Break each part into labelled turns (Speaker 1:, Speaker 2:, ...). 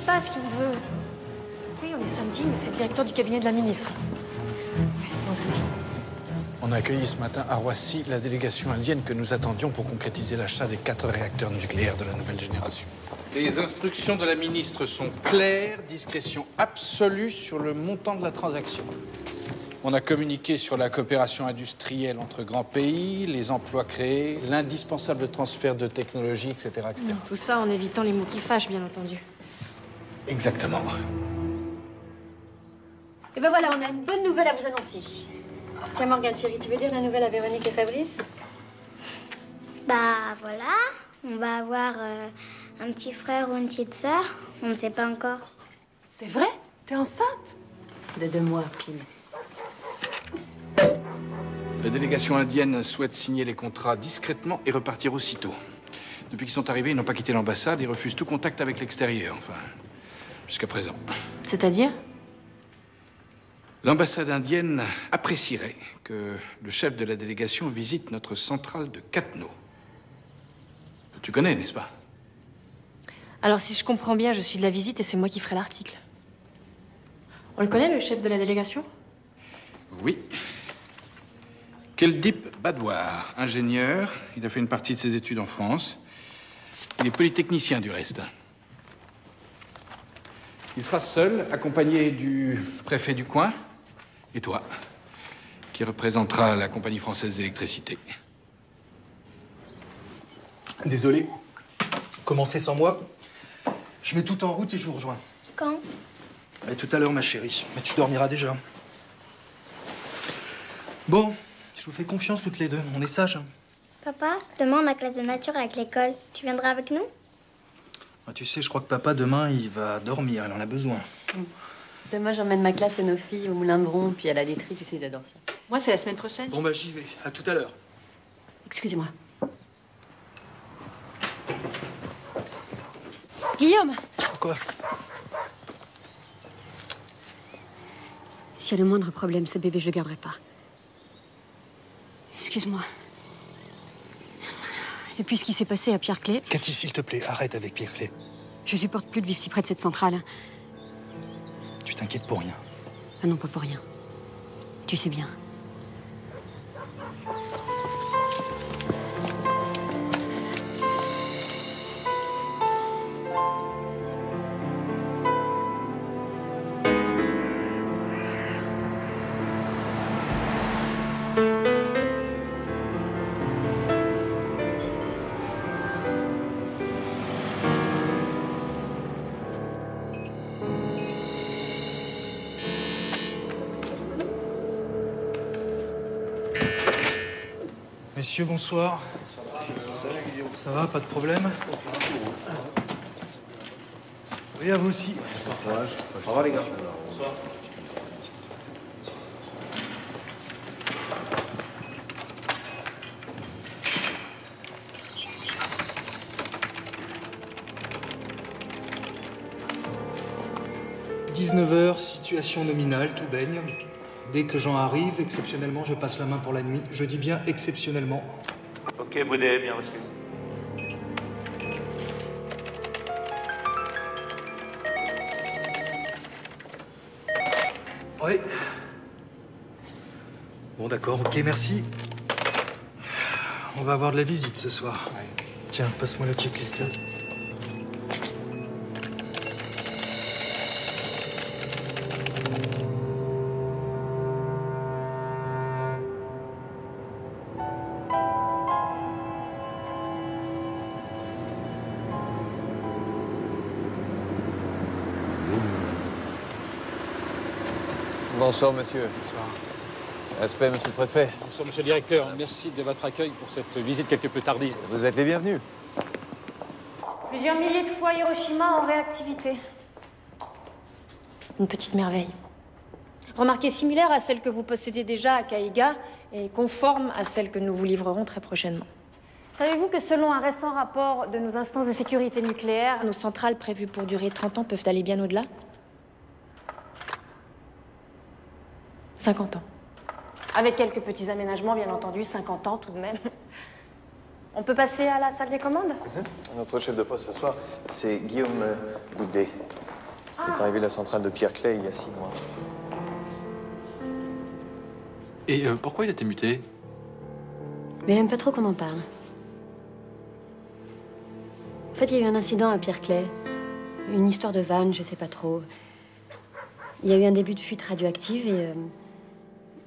Speaker 1: pas ce qu'il veut. Oui, on est samedi, mais c'est le directeur du cabinet de la ministre. Moi aussi.
Speaker 2: On a accueilli ce matin à Roissy la délégation indienne que nous attendions pour concrétiser l'achat des 4 réacteurs nucléaires de la nouvelle génération. Les instructions de la ministre sont claires, discrétion absolue sur le montant de la transaction. On a communiqué sur la coopération industrielle entre grands pays, les emplois créés, l'indispensable transfert de technologies, etc., etc.
Speaker 1: Tout ça en évitant les mots qui fâchent, bien entendu.
Speaker 2: Exactement.
Speaker 1: Et ben voilà, on a une bonne nouvelle à vous annoncer. Tiens, Morgane, chérie, tu veux dire la nouvelle à Véronique et Fabrice?
Speaker 3: Bah voilà, on va avoir un petit frère ou une petite sœur. On ne sait pas encore.
Speaker 1: C'est vrai? T'es enceinte?
Speaker 4: De 2 mois, pile.
Speaker 2: La délégation indienne souhaite signer les contrats discrètement et repartir aussitôt. Depuis qu'ils sont arrivés, ils n'ont pas quitté l'ambassade et refusent tout contact avec l'extérieur, enfin, jusqu'à présent.
Speaker 1: C'est-à-dire?
Speaker 2: L'ambassade indienne apprécierait que le chef de la délégation visite notre centrale de Katno. Tu connais, n'est-ce pas?
Speaker 1: Alors, si je comprends bien, je suis de la visite et c'est moi qui ferai l'article. On le connaît, le chef de la délégation?
Speaker 2: Oui. Keldip Badwar, ingénieur. Il a fait une partie de ses études en France. Il est polytechnicien, du reste. Il sera seul, accompagné du préfet du coin et toi, qui représentera la compagnie française d'électricité.
Speaker 5: Désolé. Commencez sans moi. Je mets tout en route et je vous rejoins.
Speaker 3: Quand?
Speaker 5: Tout à l'heure, ma chérie. Mais tu dormiras déjà. Bon, je vous fais confiance toutes les deux. On est sages.
Speaker 3: Papa, demain on a classe de nature avec l'école. Tu viendras avec nous?
Speaker 5: Tu sais, je crois que papa, demain, il va dormir. Il en a besoin.
Speaker 4: Demain, j'emmène ma classe et nos filles au Moulin de Bron, puis à la laiterie, tu sais, ils adorent ça.
Speaker 6: Moi, c'est la semaine prochaine.
Speaker 5: Bon, bah, j'y vais. À tout à l'heure.
Speaker 4: Excusez-moi.
Speaker 1: Guillaume!
Speaker 5: Quoi?
Speaker 7: S'il y a le moindre problème, ce bébé, je le garderai pas. Excuse-moi. Depuis ce qui s'est passé à Pierre-Clé,
Speaker 5: Cathy, s'il te plaît, arrête avec Pierre-Clé.
Speaker 7: je supporte plus de vivre si près de cette centrale.
Speaker 5: Tu t'inquiètes pour rien.
Speaker 7: Ah non, pas pour rien. Tu sais bien.
Speaker 5: Messieurs, bonsoir. Ça va, pas de problème? Oui, à vous aussi.
Speaker 8: Au revoir, les gars.
Speaker 5: Bonsoir. « 19h, situation nominale, tout baigne. Dès que Jean arrive, exceptionnellement, je passe la main pour la nuit. Je dis bien exceptionnellement. »
Speaker 9: Ok, Boudet, bien reçu.
Speaker 5: Oui. Bon, d'accord, ok, merci. On va avoir de la visite ce soir. Tiens, passe-moi la checklist là.
Speaker 8: Bonsoir, monsieur.
Speaker 10: Bonsoir.
Speaker 8: Respect, monsieur le préfet.
Speaker 10: Bonsoir, monsieur le directeur. Merci de votre accueil pour cette visite quelque peu tardive.
Speaker 8: Vous êtes les bienvenus.
Speaker 1: Plusieurs milliers de fois Hiroshima en réactivité. Une petite merveille. Remarquez, similaire à celle que vous possédez déjà à Kaiga et conforme à celle que nous vous livrerons très prochainement. Savez-vous que selon un récent rapport de nos instances de sécurité nucléaire, nos centrales prévues pour durer 30 ans peuvent aller bien au-delà? 50 ans. Avec quelques petits aménagements, bien entendu, 50 ans tout de même. On peut passer à la salle des commandes?
Speaker 8: Notre chef de poste ce soir, c'est Guillaume Boudet. est arrivé de la centrale de Pierre Clay il y a 6 mois.
Speaker 10: Et pourquoi il a été muté?
Speaker 4: Mais elle aime pas trop qu'on en parle. En fait, il y a eu un incident à Pierre Clay. Une histoire de vanne, je sais pas trop. Il y a eu un début de fuite radioactive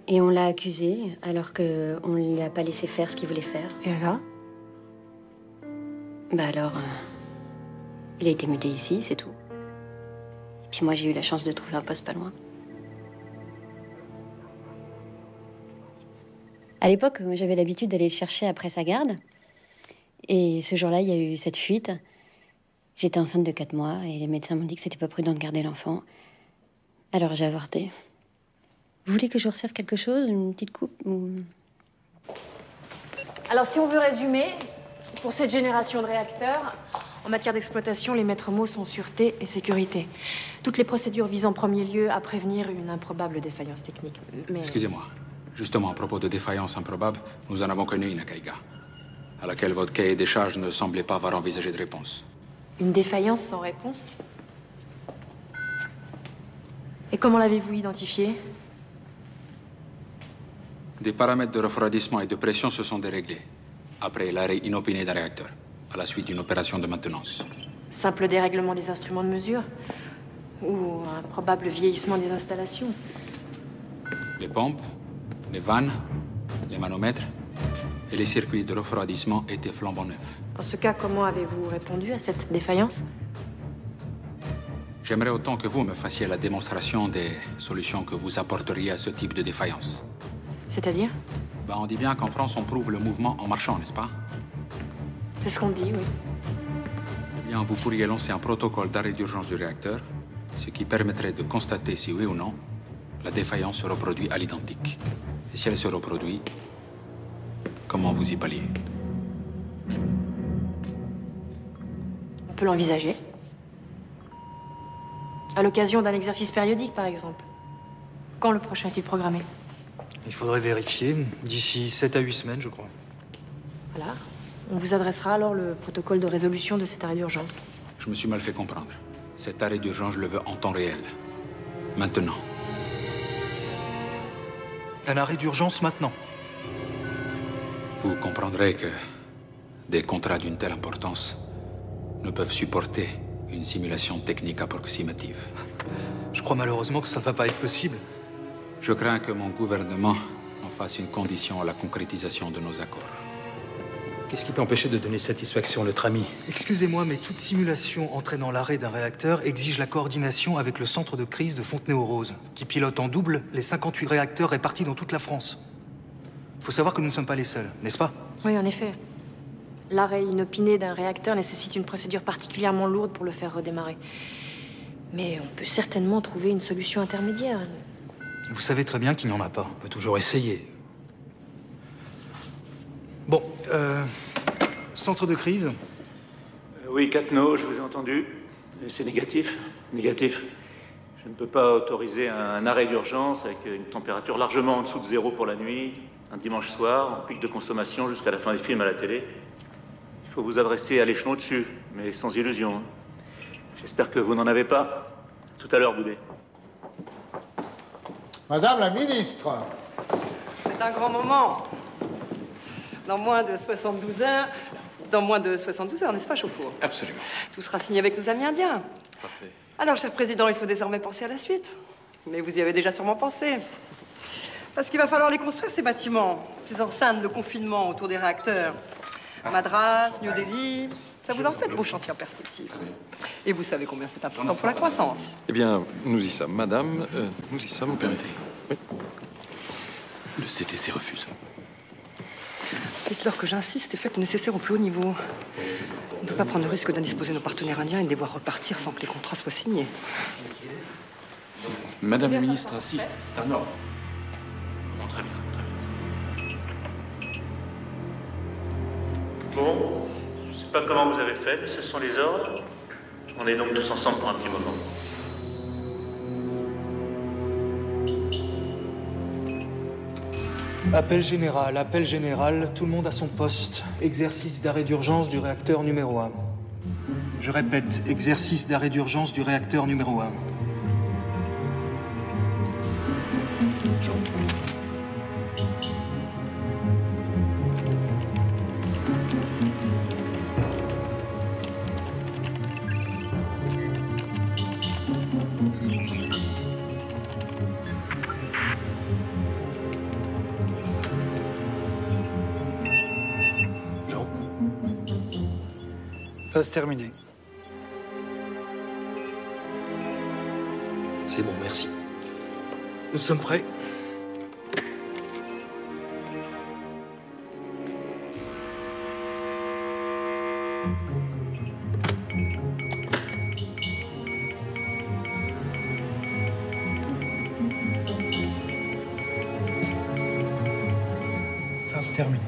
Speaker 4: et on l'a accusé alors qu'on ne lui a pas laissé faire ce qu'il voulait faire.
Speaker 1: Et alors?
Speaker 4: Bah alors, il a été muté ici, c'est tout. Et puis moi, j'ai eu la chance de trouver un poste pas loin. À l'époque, j'avais l'habitude d'aller le chercher après sa garde. Et ce jour-là, il y a eu cette fuite. J'étais enceinte de 4 mois et les médecins m'ont dit que c'était pas prudent de garder l'enfant. Alors j'ai avorté. Vous voulez que je vous resserve quelque chose? Une petite coupe ou...
Speaker 1: Alors, si on veut résumer, pour cette génération de réacteurs, en matière d'exploitation, les maîtres mots sont sûreté et sécurité. Toutes les procédures visent en premier lieu à prévenir une improbable défaillance technique. Mais...
Speaker 10: Excusez-moi. Justement, à propos de défaillance improbable, nous en avons connu une à Kaiga, à laquelle votre cahier des charges ne semblait pas avoir envisagé de réponse.
Speaker 1: Une défaillance sans réponse? Et comment l'avez-vous identifiée?
Speaker 10: Des paramètres de refroidissement et de pression se sont déréglés après l'arrêt inopiné d'un réacteur, à la suite d'une opération de maintenance.
Speaker 1: Simple dérèglement des instruments de mesure? Ou un probable vieillissement des installations?
Speaker 10: Les pompes, les vannes, les manomètres et les circuits de refroidissement étaient flambant neufs.
Speaker 1: Dans ce cas, comment avez-vous répondu à cette défaillance?
Speaker 10: J'aimerais autant que vous me fassiez la démonstration des solutions que vous apporteriez à ce type de défaillance.
Speaker 1: C'est-à-dire?
Speaker 10: Ben, on dit bien qu'en France, on prouve le mouvement en marchant, n'est-ce pas?
Speaker 1: C'est ce qu'on dit, oui.
Speaker 10: Eh bien, vous pourriez lancer un protocole d'arrêt d'urgence du réacteur, ce qui permettrait de constater si oui ou non la défaillance se reproduit à l'identique. Et si elle se reproduit, comment vous y palliez?
Speaker 1: On peut l'envisager. À l'occasion d'un exercice périodique, par exemple. Quand le prochain est-il programmé?
Speaker 5: Il faudrait vérifier. D'ici 7 à 8 semaines, je crois.
Speaker 1: Voilà. On vous adressera alors le protocole de résolution de cet arrêt d'urgence.
Speaker 10: Je me suis mal fait comprendre. Cet arrêt d'urgence, je le veux en temps réel. Maintenant.
Speaker 5: Un arrêt d'urgence maintenant.
Speaker 10: Vous comprendrez que des contrats d'une telle importance ne peuvent supporter une simulation technique approximative.
Speaker 5: Je crois malheureusement que ça va pas être possible.
Speaker 10: Je crains que mon gouvernement en fasse une condition à la concrétisation de nos accords.
Speaker 2: Qu'est-ce qui peut empêcher de donner satisfaction, notre ami?
Speaker 5: Excusez-moi, mais toute simulation entraînant l'arrêt d'un réacteur exige la coordination avec le centre de crise de Fontenay-aux-Roses, qui pilote en double les 58 réacteurs répartis dans toute la France. Faut savoir que nous ne sommes pas les seuls, n'est-ce pas?
Speaker 1: Oui, en effet. L'arrêt inopiné d'un réacteur nécessite une procédure particulièrement lourde pour le faire redémarrer. Mais on peut certainement trouver une solution intermédiaire.
Speaker 5: Vous savez très bien qu'il n'y en a pas.
Speaker 2: On peut toujours essayer.
Speaker 5: Bon, centre de crise.
Speaker 9: Oui, Catno, je vous ai entendu. C'est négatif. Négatif. Je ne peux pas autoriser un arrêt d'urgence avec une température largement en dessous de 0 pour la nuit, un dimanche soir, en pic de consommation jusqu'à la fin des films à la télé. Il faut vous adresser à l'échelon au-dessus, mais sans illusion. Hein. J'espère que vous n'en avez pas. Tout à l'heure, Boudet.
Speaker 6: Madame la ministre.
Speaker 11: C'est un grand moment. Dans moins de 72 heures, n'est-ce pas, Chauffour?
Speaker 2: Absolument.
Speaker 11: Tout sera signé avec nos amis indiens.
Speaker 2: Parfait.
Speaker 11: Alors, cher président, il faut désormais penser à la suite. Mais vous y avez déjà sûrement pensé. Parce qu'il va falloir les construire, ces bâtiments. Ces enceintes de confinement autour des réacteurs. Madras, New Delhi, ça vous en fait de beaux chantiers en perspective. Et vous savez combien c'est important pour la croissance.
Speaker 12: Eh bien, nous y sommes, madame. Nous y sommes.
Speaker 2: Permettez.
Speaker 12: Oui.
Speaker 2: Le CTC refuse.
Speaker 11: Dites-leur que j'insiste et faites le nécessaire au plus haut niveau. On ne peut pas prendre le risque d'indisposer nos partenaires indiens et de les voir repartir sans que les contrats soient signés.
Speaker 2: Madame la ministre insiste, c'est un ordre.
Speaker 9: Bon, très bien, très bien. Bon, je ne sais pas comment vous avez fait, mais ce sont les ordres. On est donc tous ensemble pour un petit moment.
Speaker 5: Appel général, tout le monde à son poste. Exercice d'arrêt d'urgence du réacteur numéro 1. Je répète, exercice d'arrêt d'urgence du réacteur numéro 1. Jean. Jean. Phase terminée.
Speaker 6: C'est bon, merci.
Speaker 5: Nous sommes prêts. Phase terminée.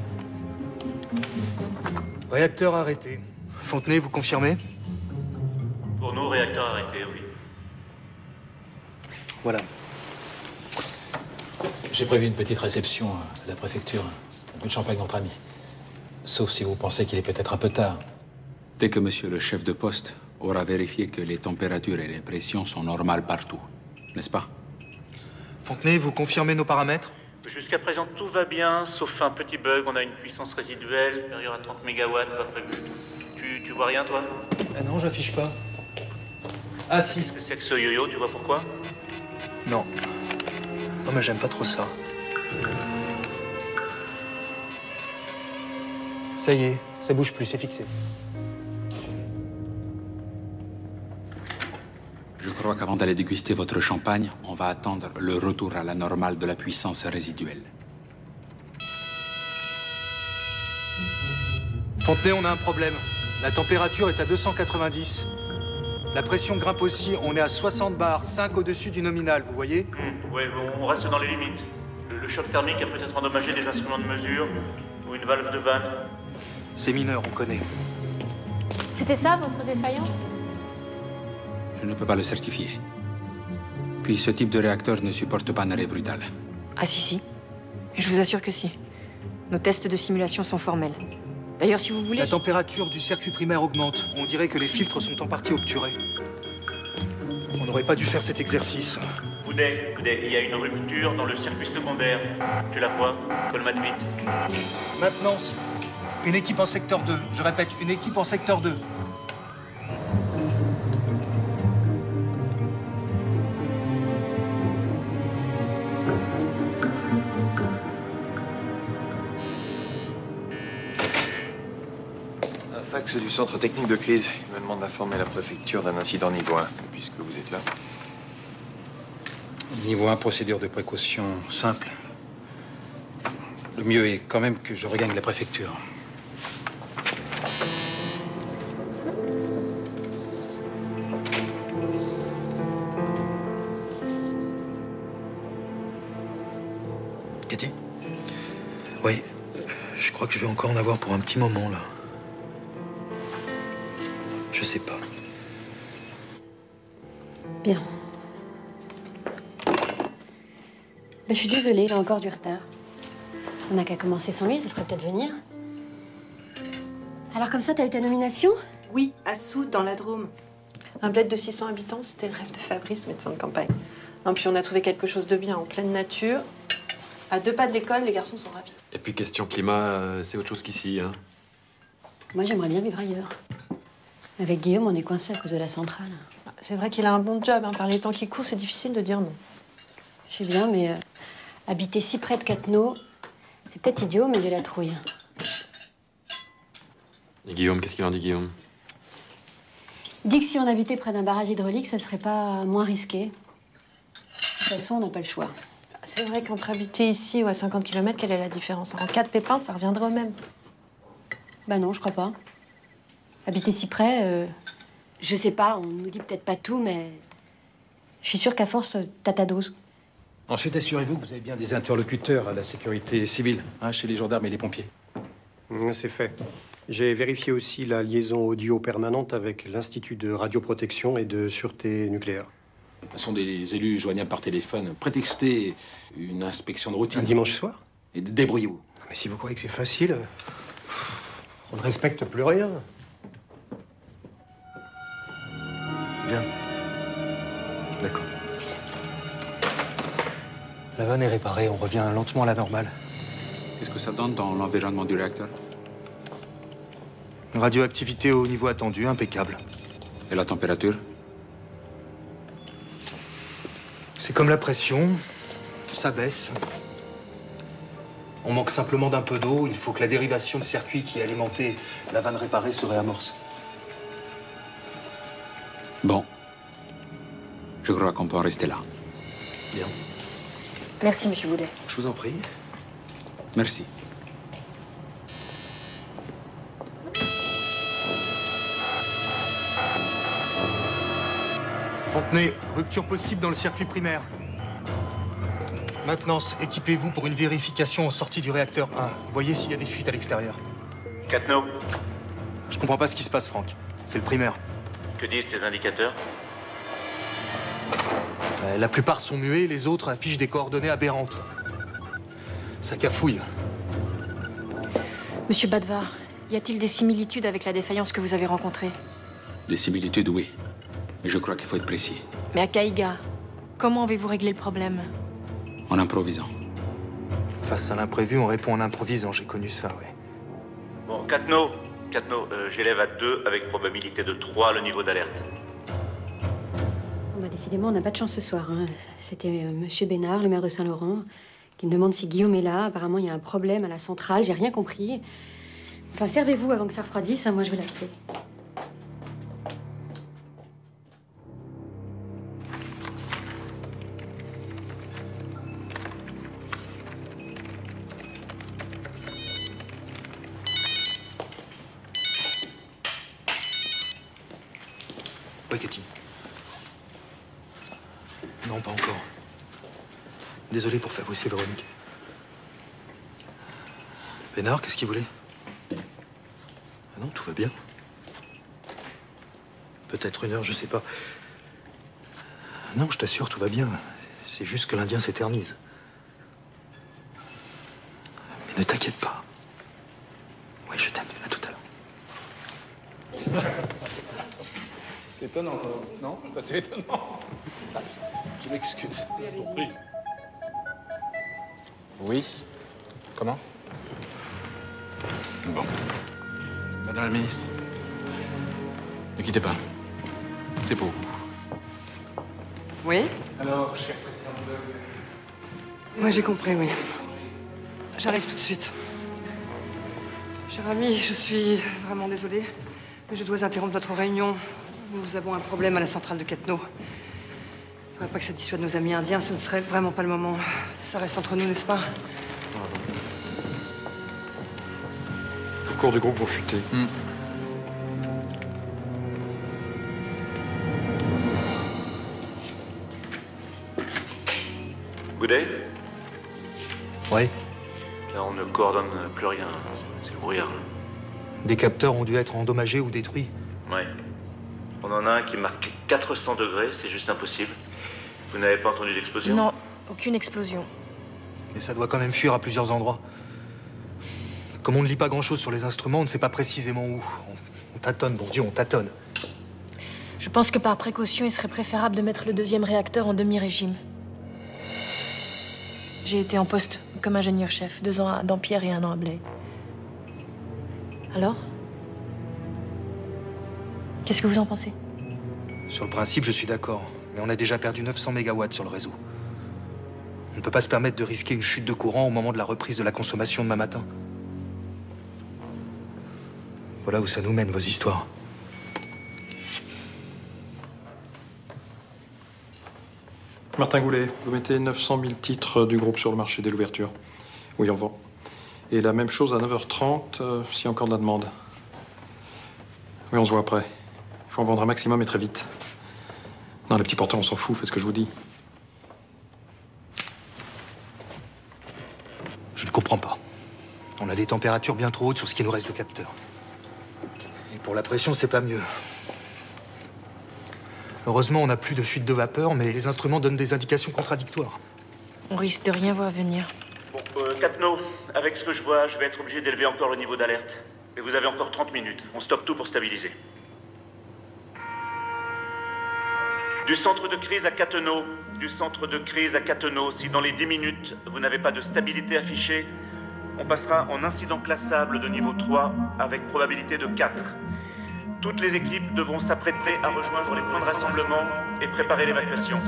Speaker 5: Réacteur arrêté. Fontenay, vous confirmez?
Speaker 9: Pour nous, réacteur arrêté, oui.
Speaker 5: Voilà.
Speaker 6: J'ai prévu une petite réception à la préfecture. Un peu de champagne entre amis. Sauf si vous pensez qu'il est peut-être un peu tard.
Speaker 10: Dès que monsieur le chef de poste aura vérifié que les températures et les pressions sont normales partout, n'est-ce pas?
Speaker 5: Fontenay, vous confirmez nos paramètres?
Speaker 9: Jusqu'à présent, tout va bien, sauf un petit bug. On a une puissance résiduelle supérieure à 30 MW, pas prévu. Tu vois rien, toi?
Speaker 5: Ah non, j'affiche pas. Ah si.
Speaker 9: Qu'est-ce que c'est que ce yo-yo? Tu vois pourquoi?
Speaker 5: Non. Non, mais j'aime pas trop ça. Ça y est, ça bouge plus, c'est fixé.
Speaker 10: Je crois qu'avant d'aller déguster votre champagne, on va attendre le retour à la normale de la puissance résiduelle.
Speaker 5: Fontenay, on a un problème. La température est à 290. La pression grimpe aussi, on est à 60 bars, 5 au-dessus du nominal, vous voyez?
Speaker 9: Ouais, on reste dans les limites. Le choc thermique a peut-être endommagé des instruments de mesure ou une valve de vanne.
Speaker 5: C'est mineur, on connaît.
Speaker 1: C'était ça, votre défaillance?
Speaker 10: Je ne peux pas le certifier. Puis ce type de réacteur ne supporte pas un arrêt brutal.
Speaker 1: Ah si. Je vous assure que si. Nos tests de simulation sont formels. D'ailleurs, si vous voulez...
Speaker 5: La température du circuit primaire augmente. On dirait que les filtres sont en partie obturés. On n'aurait pas dû faire cet exercice.
Speaker 9: Boudet, il y a une rupture dans le circuit secondaire. Tu la vois? Colmate vite.
Speaker 5: Maintenance. Une équipe en secteur 2. Je répète, une équipe en secteur 2.
Speaker 8: Un fax du centre technique de crise. Il me demande d'informer la préfecture d'un incident niveau 1, puisque vous êtes là.
Speaker 6: Niveau 1, procédure de précaution simple. Le mieux est quand même que je regagne la préfecture.
Speaker 5: Cathy? Oui, je crois que je vais encore en avoir pour un petit moment, là. Je sais pas.
Speaker 4: Bien. Je suis désolée, il a encore du retard. On n'a qu'à commencer sans lui, il devrait peut-être venir. Alors comme ça, t'as eu ta nomination?
Speaker 11: Oui, à Soude, dans la Drôme. Un bled de 600 habitants, c'était le rêve de Fabrice, médecin de campagne. Non, puis on a trouvé quelque chose de bien, en pleine nature. À 2 pas de l'école, les garçons sont ravis.
Speaker 12: Et puis question climat, c'est autre chose qu'ici, hein.
Speaker 4: Moi, j'aimerais bien vivre ailleurs. Avec Guillaume, on est coincé à cause de la centrale.
Speaker 11: C'est vrai qu'il a un bon job, hein. Par les temps qui courent, c'est difficile de dire non.
Speaker 4: Je sais bien, mais habiter si près de Cattenom, c'est peut-être idiot, mais il y a la trouille.
Speaker 12: Et Guillaume, qu'est-ce qu'il en dit, Guillaume?
Speaker 4: Il dit que si on habitait près d'un barrage hydraulique, ça serait pas moins risqué. De toute façon, on n'a pas le choix.
Speaker 11: C'est vrai qu'entre habiter ici ou à 50 km, quelle est la différence? En cas de pépin, ça reviendrait au même.
Speaker 4: Bah non, je crois pas. Habiter si près, je sais pas, on nous dit peut-être pas tout, mais je suis sûre qu'à force, t'as ta dose.
Speaker 6: Ensuite, assurez-vous que vous avez bien des interlocuteurs à la sécurité civile, hein, chez les gendarmes et les pompiers.
Speaker 13: C'est fait. J'ai vérifié aussi la liaison audio permanente avec l'Institut de radioprotection et de sûreté nucléaire.
Speaker 6: Ce sont des élus joignables par téléphone. Prétextez une inspection de routine.
Speaker 13: Un dimanche soir?
Speaker 6: Et débrouillez-vous.
Speaker 13: Mais si vous croyez que c'est facile, on ne respecte plus rien.
Speaker 5: Bien. D'accord. La vanne est réparée, on revient lentement à la normale.
Speaker 10: Qu'est-ce que ça donne dans l'environnement du réacteur?
Speaker 5: Radioactivité au niveau attendu, impeccable.
Speaker 10: Et la température?
Speaker 5: C'est comme la pression, ça baisse. On manque simplement d'un peu d'eau, il faut que la dérivation de circuit qui alimentait la vanne réparée se réamorce.
Speaker 10: Bon. Je crois qu'on peut en rester là.
Speaker 5: Bien.
Speaker 1: Merci, Monsieur Boudet.
Speaker 5: Je vous en prie.
Speaker 10: Merci.
Speaker 5: Fontenay, rupture possible dans le circuit primaire. Maintenance, équipez-vous pour une vérification en sortie du réacteur 1. Voyez s'il y a des fuites à l'extérieur.
Speaker 9: Catno,
Speaker 5: Je comprends pas ce qui se passe, Franck. C'est le primaire.
Speaker 9: que disent tes indicateurs?
Speaker 5: La plupart sont muets, les autres affichent des coordonnées aberrantes. Ça cafouille.
Speaker 1: Monsieur Badvar, y a-t-il des similitudes avec la défaillance que vous avez rencontrée?
Speaker 10: Des similitudes, oui. Mais je crois qu'il faut être précis.
Speaker 1: Mais à Kaiga, comment avez-vous réglé le problème?
Speaker 10: En improvisant.
Speaker 5: Face à l'imprévu, on répond en improvisant. J'ai connu ça, oui.
Speaker 9: Bon, Catno, j'élève à 2 avec probabilité de 3 le niveau d'alerte.
Speaker 7: Bah, décidément, on n'a pas de chance ce soir. Hein. C'était Monsieur Bénard, le maire de Saint-Laurent, qui me demande si Guillaume est là. Apparemment, il y a un problème à la centrale. J'ai rien compris. Enfin, servez-vous avant que ça refroidisse. Hein. Moi, je vais l'appeler.
Speaker 5: Oui, Cathy. Non, pas encore. Désolé pour faire bosser Véronique. Bénard, qu'est-ce qu'il voulait? Ah non, tout va bien. Peut-être une heure, je sais pas. Non, je t'assure, tout va bien. C'est juste que l'Indien s'éternise. Mais ne t'inquiète pas. Oui, je t'aime. À tout à l'heure.
Speaker 2: C'est étonnant, non? C'est assez étonnant. Je m'excuse. Je vous prie. Oui? Comment? Bon. Madame la ministre, ne quittez pas. C'est pour vous.
Speaker 11: Oui?
Speaker 2: Alors, cher président Boudet.
Speaker 11: Oui, j'ai compris, oui. J'arrive tout de suite. Cher ami, je suis vraiment désolée, mais je dois interrompre notre réunion. Nous avons un problème à la centrale de Catno. Il ne faudrait pas que ça dissuade nos amis indiens, ce ne serait vraiment pas le moment. Ça reste entre nous, n'est-ce pas?
Speaker 13: Les cours du groupe vont chuter.
Speaker 9: Boudet?
Speaker 5: Ouais.
Speaker 9: Là, on ne coordonne plus rien. C'est le brouillard.
Speaker 5: Des capteurs ont dû être endommagés ou détruits.
Speaker 9: Ouais. On en a un qui marque 400 degrés, c'est juste impossible. Vous n'avez pas entendu d'explosion?
Speaker 1: Non, aucune explosion.
Speaker 5: Mais ça doit quand même fuir à plusieurs endroits. Comme on ne lit pas grand-chose sur les instruments, on ne sait pas précisément où. On tâtonne, bon Dieu, on tâtonne.
Speaker 1: Je pense que par précaution, il serait préférable de mettre le deuxième réacteur en demi-régime. J'ai été en poste comme ingénieur-chef, 2 ans à Dampierre et 1 an à Blaye. Alors? Qu'est-ce que vous en pensez?
Speaker 5: Sur le principe, je suis d'accord. Mais on a déjà perdu 900 mégawatts sur le réseau. On ne peut pas se permettre de risquer une chute de courant au moment de la reprise de la consommation demain matin. Voilà où ça nous mène, vos histoires.
Speaker 13: Martin Goulet, vous mettez 900 000 titres du groupe sur le marché dès l'ouverture. Oui, on vend. Et la même chose à 9h30, s'il y a encore de la demande. Oui, on se voit après. Il faut en vendre un maximum et très vite. Non, les petits porteurs, on s'en fout, faites ce que je vous dis.
Speaker 5: Je ne comprends pas. On a des températures bien trop hautes sur ce qui nous reste de capteurs. Et pour la pression, c'est pas mieux. Heureusement, on n'a plus de fuite de vapeur, mais les instruments donnent des indications contradictoires.
Speaker 1: On risque de rien voir venir.
Speaker 9: Bon, Catno, avec ce que je vois, je vais être obligé d'élever encore le niveau d'alerte. Mais vous avez encore 30 minutes. On stoppe tout pour stabiliser. Du centre de crise à Catteneau. Du centre de crise à Catteneau. Si dans les 10 minutes, vous n'avez pas de stabilité affichée, on passera en incident classable de niveau 3 avec probabilité de 4. Toutes les équipes devront s'apprêter à rejoindre les points de rassemblement et préparer l'évacuation.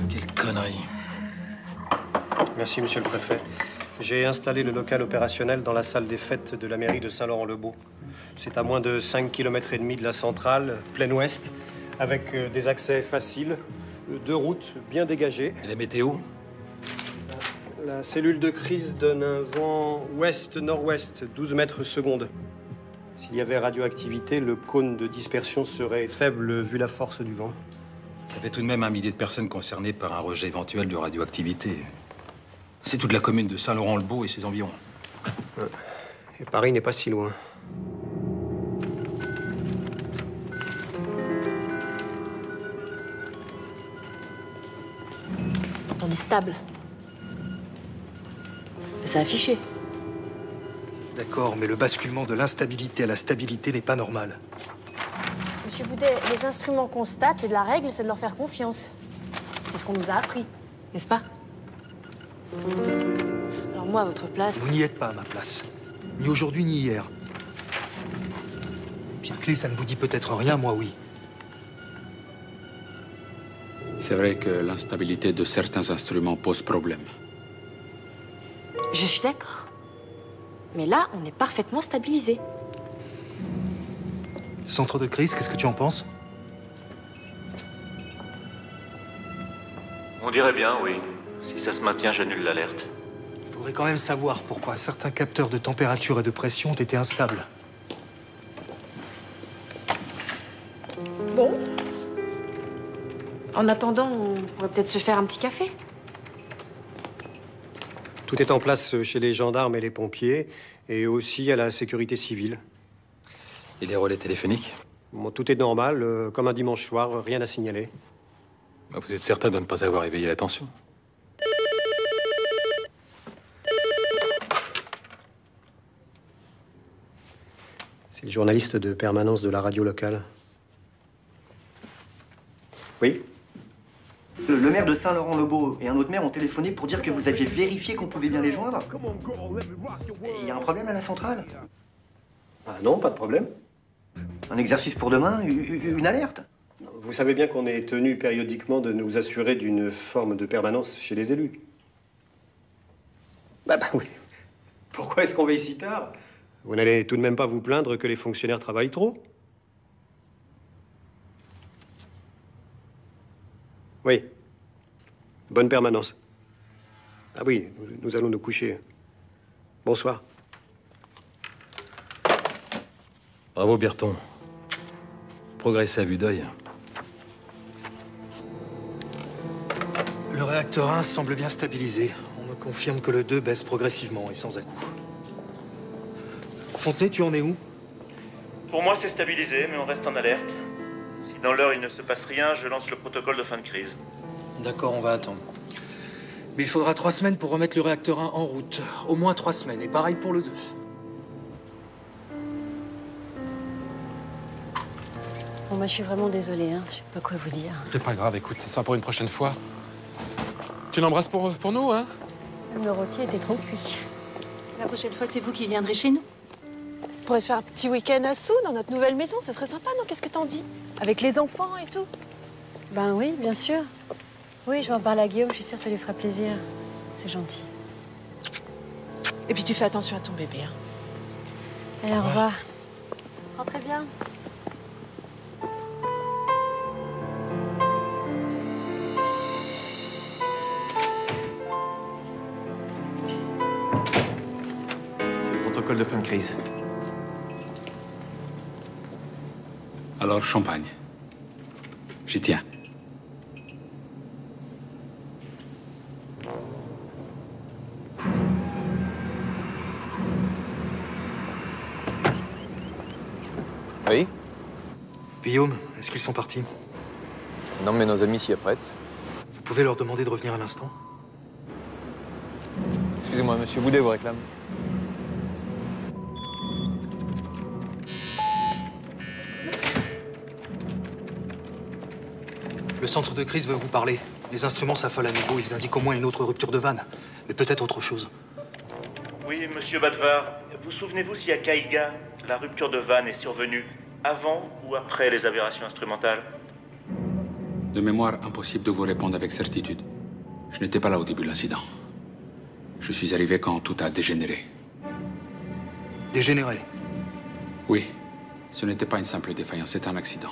Speaker 6: Quelle connerie.
Speaker 14: Merci, monsieur le préfet. J'ai installé le local opérationnel dans la salle des fêtes de la mairie de Saint-Laurent-le-Beau. C'est à moins de 5,5 km de la centrale, plein ouest, avec des accès faciles, 2 routes bien dégagées.
Speaker 6: Et la météo?
Speaker 14: La cellule de crise donne un vent ouest-nord-ouest, 12 mètres secondes. S'il y avait radioactivité, le cône de dispersion serait faible vu la force du vent.
Speaker 6: Ça fait tout de même 1 millier de personnes concernées par un rejet éventuel de radioactivité. C'est toute la commune de Saint-Laurent-le-Beau et ses environs.
Speaker 14: Et Paris n'est pas si loin.
Speaker 1: On est stable. C'est affiché.
Speaker 5: D'accord, mais le basculement de l'instabilité à la stabilité n'est pas normal.
Speaker 1: Monsieur Boudet, les instruments constatent et la règle, c'est de leur faire confiance. C'est ce qu'on nous a appris, n'est-ce pas? Alors moi, à votre place...
Speaker 5: Vous n'y êtes pas à ma place. Ni aujourd'hui, ni hier. Pierre Clé, ça ne vous dit peut-être rien, moi oui.
Speaker 10: C'est vrai que l'instabilité de certains instruments pose problème.
Speaker 1: Je suis d'accord. Mais là, on est parfaitement stabilisé.
Speaker 5: Centre de crise, qu'est-ce que tu en penses?
Speaker 9: On dirait bien, oui. Si ça se maintient, j'annule l'alerte.
Speaker 5: Il faudrait quand même savoir pourquoi certains capteurs de température et de pression ont été instables.
Speaker 1: Bon. En attendant, on pourrait peut-être se faire un petit café.
Speaker 14: Tout est en place chez les gendarmes et les pompiers, et aussi à la sécurité civile.
Speaker 6: Et les relais téléphoniques?
Speaker 14: Bon, tout est normal, comme un dimanche soir, rien à signaler.
Speaker 6: Vous êtes certain de ne pas avoir éveillé l'attention?
Speaker 14: C'est le journaliste de permanence de la radio locale. Oui?
Speaker 15: Le maire de Saint-Laurent-le-Beau et un autre maire ont téléphoné pour dire que vous aviez vérifié qu'on pouvait bien les joindre. Il y a un problème à la centrale?
Speaker 14: Ah non, pas de problème.
Speaker 15: Un exercice pour demain? Une alerte?
Speaker 14: Vous savez bien qu'on est tenu périodiquement de nous assurer d'une forme de permanence chez les élus. Bah oui. Pourquoi est-ce qu'on va si tard? Vous n'allez tout de même pas vous plaindre que les fonctionnaires travaillent trop? Oui. Bonne permanence. Ah oui, nous allons nous coucher. Bonsoir.
Speaker 6: Bravo, Berton. Progresser à vue d'œil.
Speaker 5: Le réacteur 1 semble bien stabilisé. On me confirme que le 2 baisse progressivement et sans à-coups. Fontenay, tu en es où?
Speaker 9: Pour moi, c'est stabilisé, mais on reste en alerte. Si dans l'heure il ne se passe rien, je lance le protocole de fin de crise.
Speaker 5: D'accord, on va attendre. Mais il faudra 3 semaines pour remettre le réacteur 1 en route. Au moins 3 semaines, et pareil pour le 2.
Speaker 4: Bon, moi, je suis vraiment désolée, hein. Je sais pas quoi vous dire.
Speaker 12: C'est pas grave, écoute, c'est ça pour une prochaine fois. Tu l'embrasses pour nous, hein?
Speaker 4: Le rôti était trop cuit.
Speaker 16: La prochaine fois, c'est vous qui viendrez chez nous. On pourrait se faire un petit week-end à Sceaux, dans notre nouvelle maison. Ce serait sympa, non? Qu'est-ce que t'en dis? Avec les enfants et tout.
Speaker 4: Ben oui, bien sûr. Oui, je vais en parler à Guillaume. Je suis sûre que ça lui fera plaisir. C'est gentil.
Speaker 16: Et puis tu fais attention à ton bébé. Hein.
Speaker 4: Allez, au revoir.
Speaker 1: Rentrez bien.
Speaker 8: C'est le protocole de fin de crise.
Speaker 10: Alors, champagne. J'y tiens.
Speaker 8: Oui?
Speaker 5: Guillaume, est-ce qu'ils sont partis?
Speaker 8: Non, mais nos amis s'y apprêtent.
Speaker 5: Vous pouvez leur demander de revenir à l'instant?
Speaker 8: Excusez-moi, monsieur Boudet vous réclame.
Speaker 5: Le centre de crise veut vous parler. Les instruments s'affolent à nouveau. Ils indiquent au moins une autre rupture de vanne. Mais peut-être autre chose.
Speaker 9: Oui, monsieur Badvar, vous souvenez-vous si à Kaiga, la rupture de vanne est survenue avant ou après les aberrations instrumentales?
Speaker 10: De mémoire, impossible de vous répondre avec certitude. Je n'étais pas là au début de l'incident. Je suis arrivé quand tout a dégénéré.
Speaker 5: Dégénéré?
Speaker 10: Oui. Ce n'était pas une simple défaillance, c'est un accident.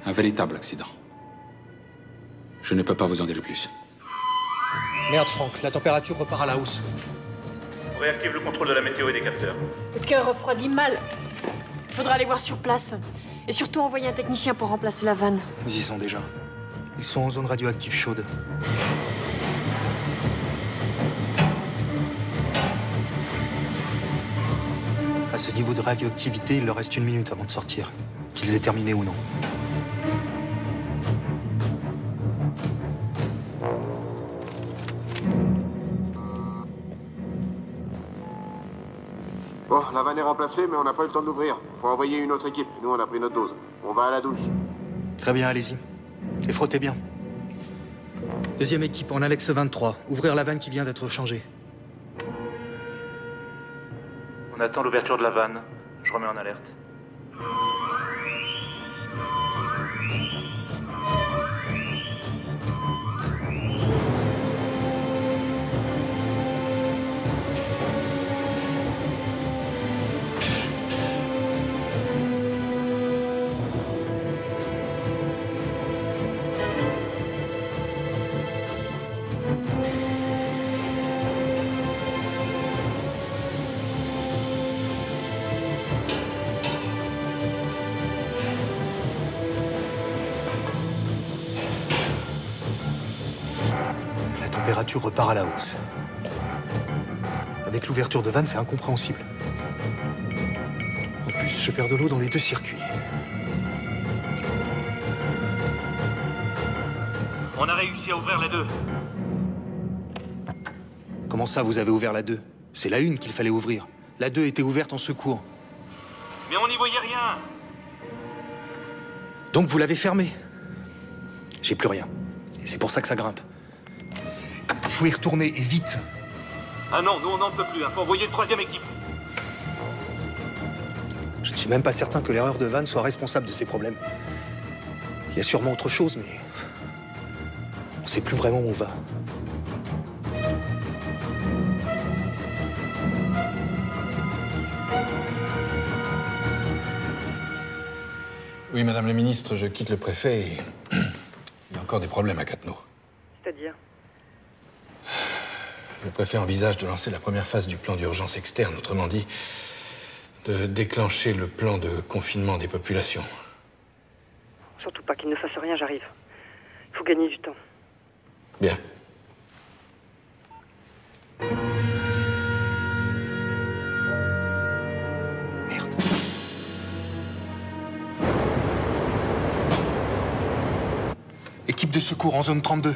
Speaker 10: Un véritable accident. Je ne peux pas vous en dire plus.
Speaker 5: Merde, Franck, la température repart à la hausse.
Speaker 9: On réactive le contrôle de la météo et des capteurs.
Speaker 1: Le cœur refroidit mal. Il faudra aller voir sur place. Et surtout envoyer un technicien pour remplacer la vanne.
Speaker 5: Ils y sont déjà. Ils sont en zone radioactive chaude. À ce niveau de radioactivité, il leur reste 1 minute avant de sortir. Qu'ils aient terminé ou non.
Speaker 17: Bon, la vanne est remplacée, mais on n'a pas eu le temps de l'ouvrir. Faut envoyer une autre équipe. Nous, on a pris notre dose. On va à la douche.
Speaker 5: Très bien, allez-y. Et frottez bien. Deuxième équipe, en Alex 23. Ouvrir la vanne qui vient d'être changée.
Speaker 9: On attend l'ouverture de la vanne. Je remets en alerte.
Speaker 5: La température repart à la hausse. Avec l'ouverture de vanne, c'est incompréhensible. En plus, je perds de l'eau dans les 2 circuits.
Speaker 9: On a réussi à ouvrir la 2.
Speaker 5: Comment ça, vous avez ouvert la 2? C'est la 1 qu'il fallait ouvrir. La 2 était ouverte en secours.
Speaker 9: Mais on n'y voyait rien.
Speaker 5: Donc vous l'avez fermée. J'ai plus rien. Et c'est pour ça que ça grimpe. Il faut y retourner, et vite.
Speaker 9: Ah non, nous on n'en peut plus. Faut envoyer une 3e équipe.
Speaker 5: Je ne suis même pas certain que l'erreur de vanne soit responsable de ces problèmes. Il y a sûrement autre chose, mais... on ne sait plus vraiment où on va.
Speaker 2: Oui, Madame la Ministre, je quitte le préfet et... il y a encore des problèmes à Cattenom.
Speaker 11: C'est-à-dire?
Speaker 2: Le préfet envisage de lancer la première phase du plan d'urgence externe, autrement dit, de déclencher le plan de confinement des populations.
Speaker 11: Surtout pas qu'il ne fasse rien, j'arrive. Il faut gagner du temps.
Speaker 2: Bien.
Speaker 5: Équipe de secours en zone 32.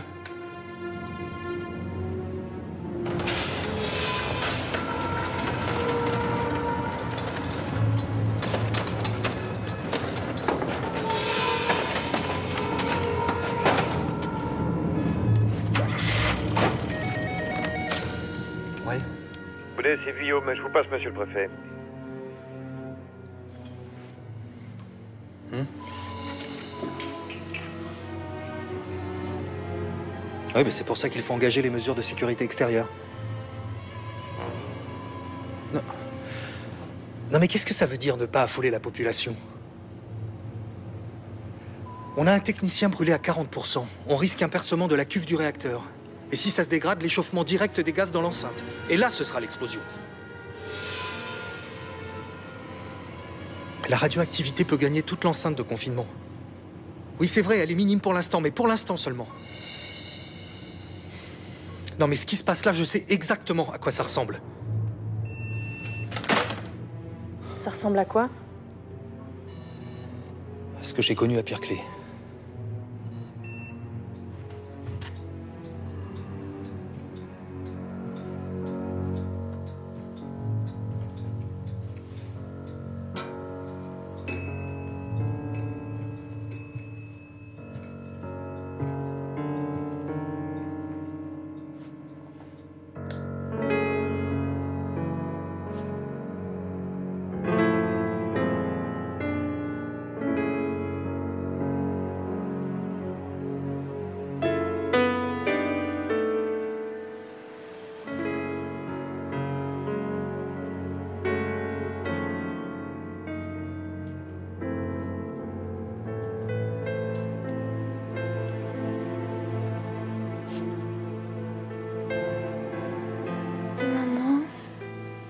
Speaker 5: Ouais.
Speaker 8: Écoutez, c'est Guillaume, je vous passe, monsieur le préfet.
Speaker 5: Oui, mais c'est pour ça qu'il faut engager les mesures de sécurité extérieure. Non. Non, mais qu'est-ce que ça veut dire ne pas affoler la population? On a un technicien brûlé à 40%. On risque un percement de la cuve du réacteur. Et si ça se dégrade, l'échauffement direct des gaz dans l'enceinte. Et là, ce sera l'explosion. La radioactivité peut gagner toute l'enceinte de confinement. Oui, c'est vrai, elle est minime pour l'instant, mais pour l'instant seulement. Non, mais ce qui se passe là, je sais exactement à quoi ça ressemble.
Speaker 1: Ça ressemble à quoi?
Speaker 5: À ce que j'ai connu à Pierre-Clé.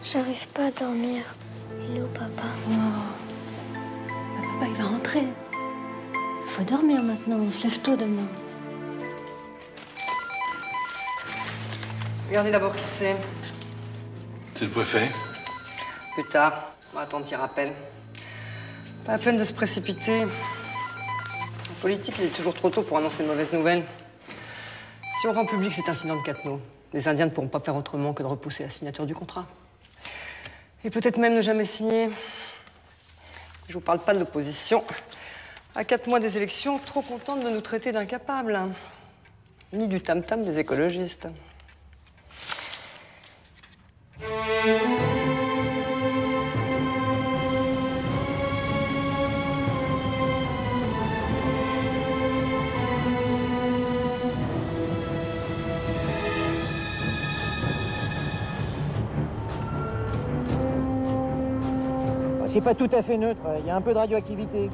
Speaker 3: J'arrive pas à dormir. Il est où, papa?
Speaker 4: Oh. Papa, il va rentrer. Faut dormir maintenant, on se lève tôt demain.
Speaker 11: Regardez d'abord qui c'est.
Speaker 2: C'est le préfet.
Speaker 11: Plus tard, on va attendre qu'il rappelle. Pas la peine de se précipiter. En politique, il est toujours trop tôt pour annoncer de mauvaises nouvelles. Si on rend public cet incident de Cattenom, les Indiens ne pourront pas faire autrement que de repousser la signature du contrat. Et peut-être même ne jamais signer. Je vous parle pas de l'opposition. À 4 mois des élections, trop contente de nous traiter d'incapables. Ni du tam-tam des écologistes.
Speaker 18: C'est pas tout à fait neutre, il y a un peu de radioactivité.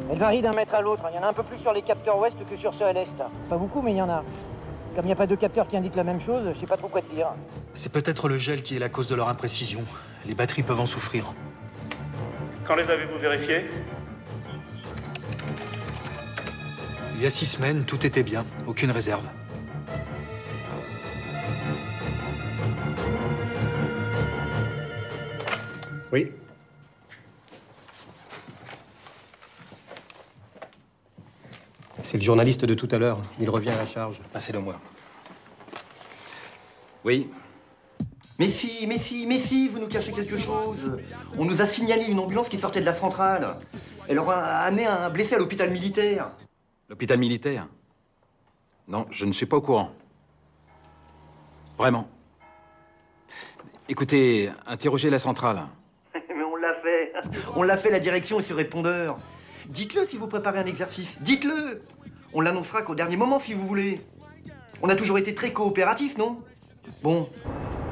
Speaker 18: Elle varie d'un mètre à l'autre, il y en a un peu plus sur les capteurs ouest que sur ceux à l'est. Pas beaucoup, mais il y en a. Comme il n'y a pas deux capteurs qui indiquent la même chose, je sais pas trop quoi te dire.
Speaker 5: C'est peut-être le gel qui est la cause de leur imprécision. Les batteries peuvent en souffrir.
Speaker 9: Quand les avez-vous vérifiés?
Speaker 5: Il y a 6 semaines, tout était bien, aucune réserve.
Speaker 14: Oui. C'est le journaliste de tout à l'heure. Il revient à la charge.
Speaker 6: Passez-le moi. Oui.
Speaker 15: Mais si, vous nous cachez quelque chose. On nous a signalé une ambulance qui sortait de la centrale. Elle aura amené un blessé à l'hôpital militaire.
Speaker 6: L'hôpital militaire? Non, je ne suis pas au courant. Vraiment. Écoutez, interrogez la centrale.
Speaker 15: Mais on l'a fait. On l'a fait, la direction est sur répondeur. Dites-le si vous préparez un exercice. Dites-le. On l'annoncera qu'au dernier moment si vous voulez. On a toujours été très coopératifs, non? Bon.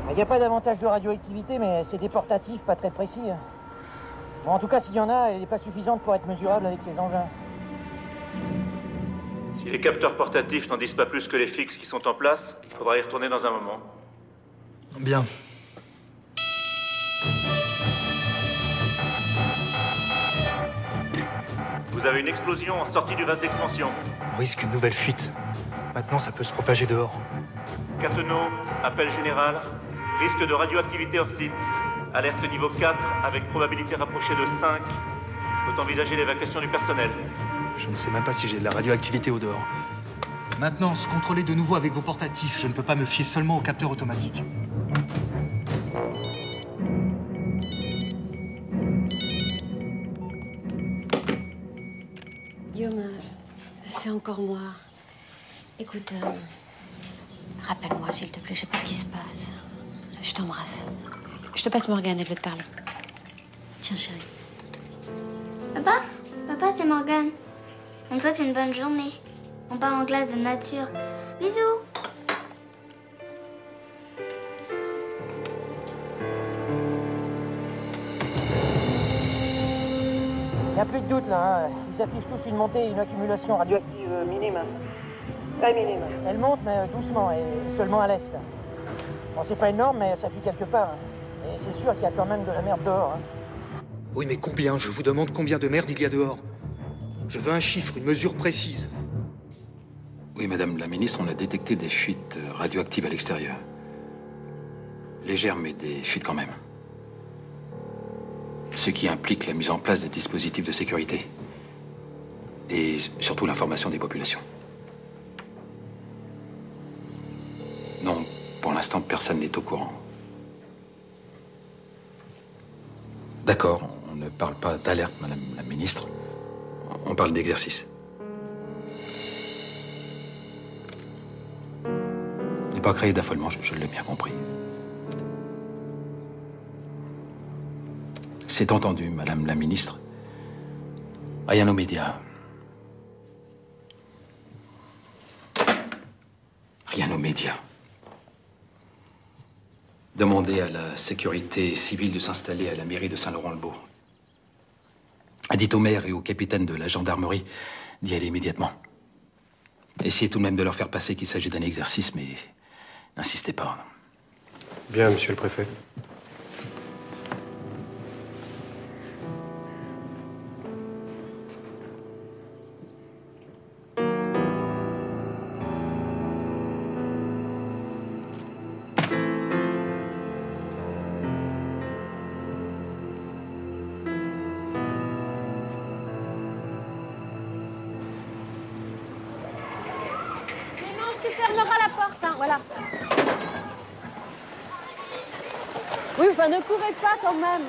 Speaker 18: Il n'y a pas d'avantage de radioactivité, mais c'est des portatifs pas très précis. Bon, en tout cas, s'il y en a, elle n'est pas suffisante pour être mesurable avec ces engins.
Speaker 9: Si les capteurs portatifs n'en disent pas plus que les fixes qui sont en place, il faudra y retourner dans un moment.
Speaker 5: Bien.
Speaker 9: Vous avez une explosion en sortie du vase d'expansion.
Speaker 5: On risque une nouvelle fuite. Maintenant, ça peut se propager dehors.
Speaker 9: Cattenom, appel général. Risque de radioactivité hors site. Alerte niveau 4 avec probabilité rapprochée de 5. Faut envisager l'évacuation du personnel.
Speaker 5: Je ne sais même pas si j'ai de la radioactivité au dehors. Maintenance, contrôlez de nouveau avec vos portatifs. Je ne peux pas me fier seulement aux capteurs automatiques.
Speaker 4: Guillaume, c'est encore moi. Écoute, rappelle-moi s'il te plaît, je sais pas ce qui se passe. Je t'embrasse. Je te passe Morgane, elle veut te parler. Tiens, chérie.
Speaker 3: Papa, c'est Morgane. On te souhaite une bonne journée. On part en classe de nature. Bisous.
Speaker 18: Il n'y a plus de doute là, hein. Ils affichent tous une montée et une accumulation radioactive minime. Très minime. Elle monte, mais doucement, et seulement à l'est. Bon, c'est pas énorme, mais ça fuit quelque part. Hein. Et c'est sûr qu'il y a quand même de la merde dehors. Hein.
Speaker 5: Oui, mais combien? Je vous demande combien de merde il y a dehors. Je veux un chiffre, une mesure précise.
Speaker 6: Oui, madame la ministre, on a détecté des fuites radioactives à l'extérieur. Légères, mais des fuites quand même. Ce qui implique la mise en place des dispositifs de sécurité. Et surtout l'information des populations. Non, pour l'instant, personne n'est au courant. D'accord, on ne parle pas d'alerte, madame la ministre. On parle d'exercice. N'est pas créé d'affolement, je l'ai bien compris. C'est entendu, madame la ministre. Rien aux médias. Rien aux médias. Demandez à la sécurité civile de s'installer à la mairie de Saint-Laurent-le-Beau. Dites au maire et au capitaine de la gendarmerie d'y aller immédiatement. Essayez tout de même de leur faire passer qu'il s'agit d'un exercice, mais n'insistez pas.
Speaker 14: Bien, monsieur le préfet.
Speaker 16: tu fermeras la porte, hein, voilà. Oui, enfin, ne courez pas quand même.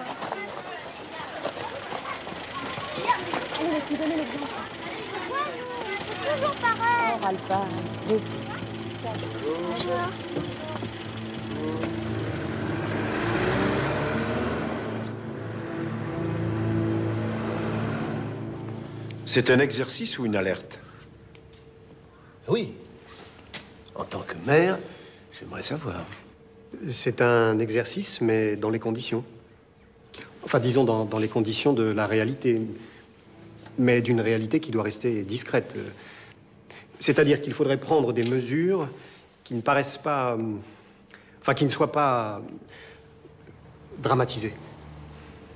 Speaker 16: Allez, les filles, donnez l'exemple.
Speaker 3: Toujours pareil.
Speaker 16: On râle pas. Oui.
Speaker 19: C'est un exercice ou une alerte?
Speaker 20: Oui. En tant que maire, j'aimerais savoir.
Speaker 14: C'est un exercice, mais dans les conditions. Enfin, disons dans les conditions de la réalité. Mais d'une réalité qui doit rester discrète. C'est-à-dire qu'il faudrait prendre des mesures qui ne paraissent pas... Enfin, qui ne soient pas dramatisées.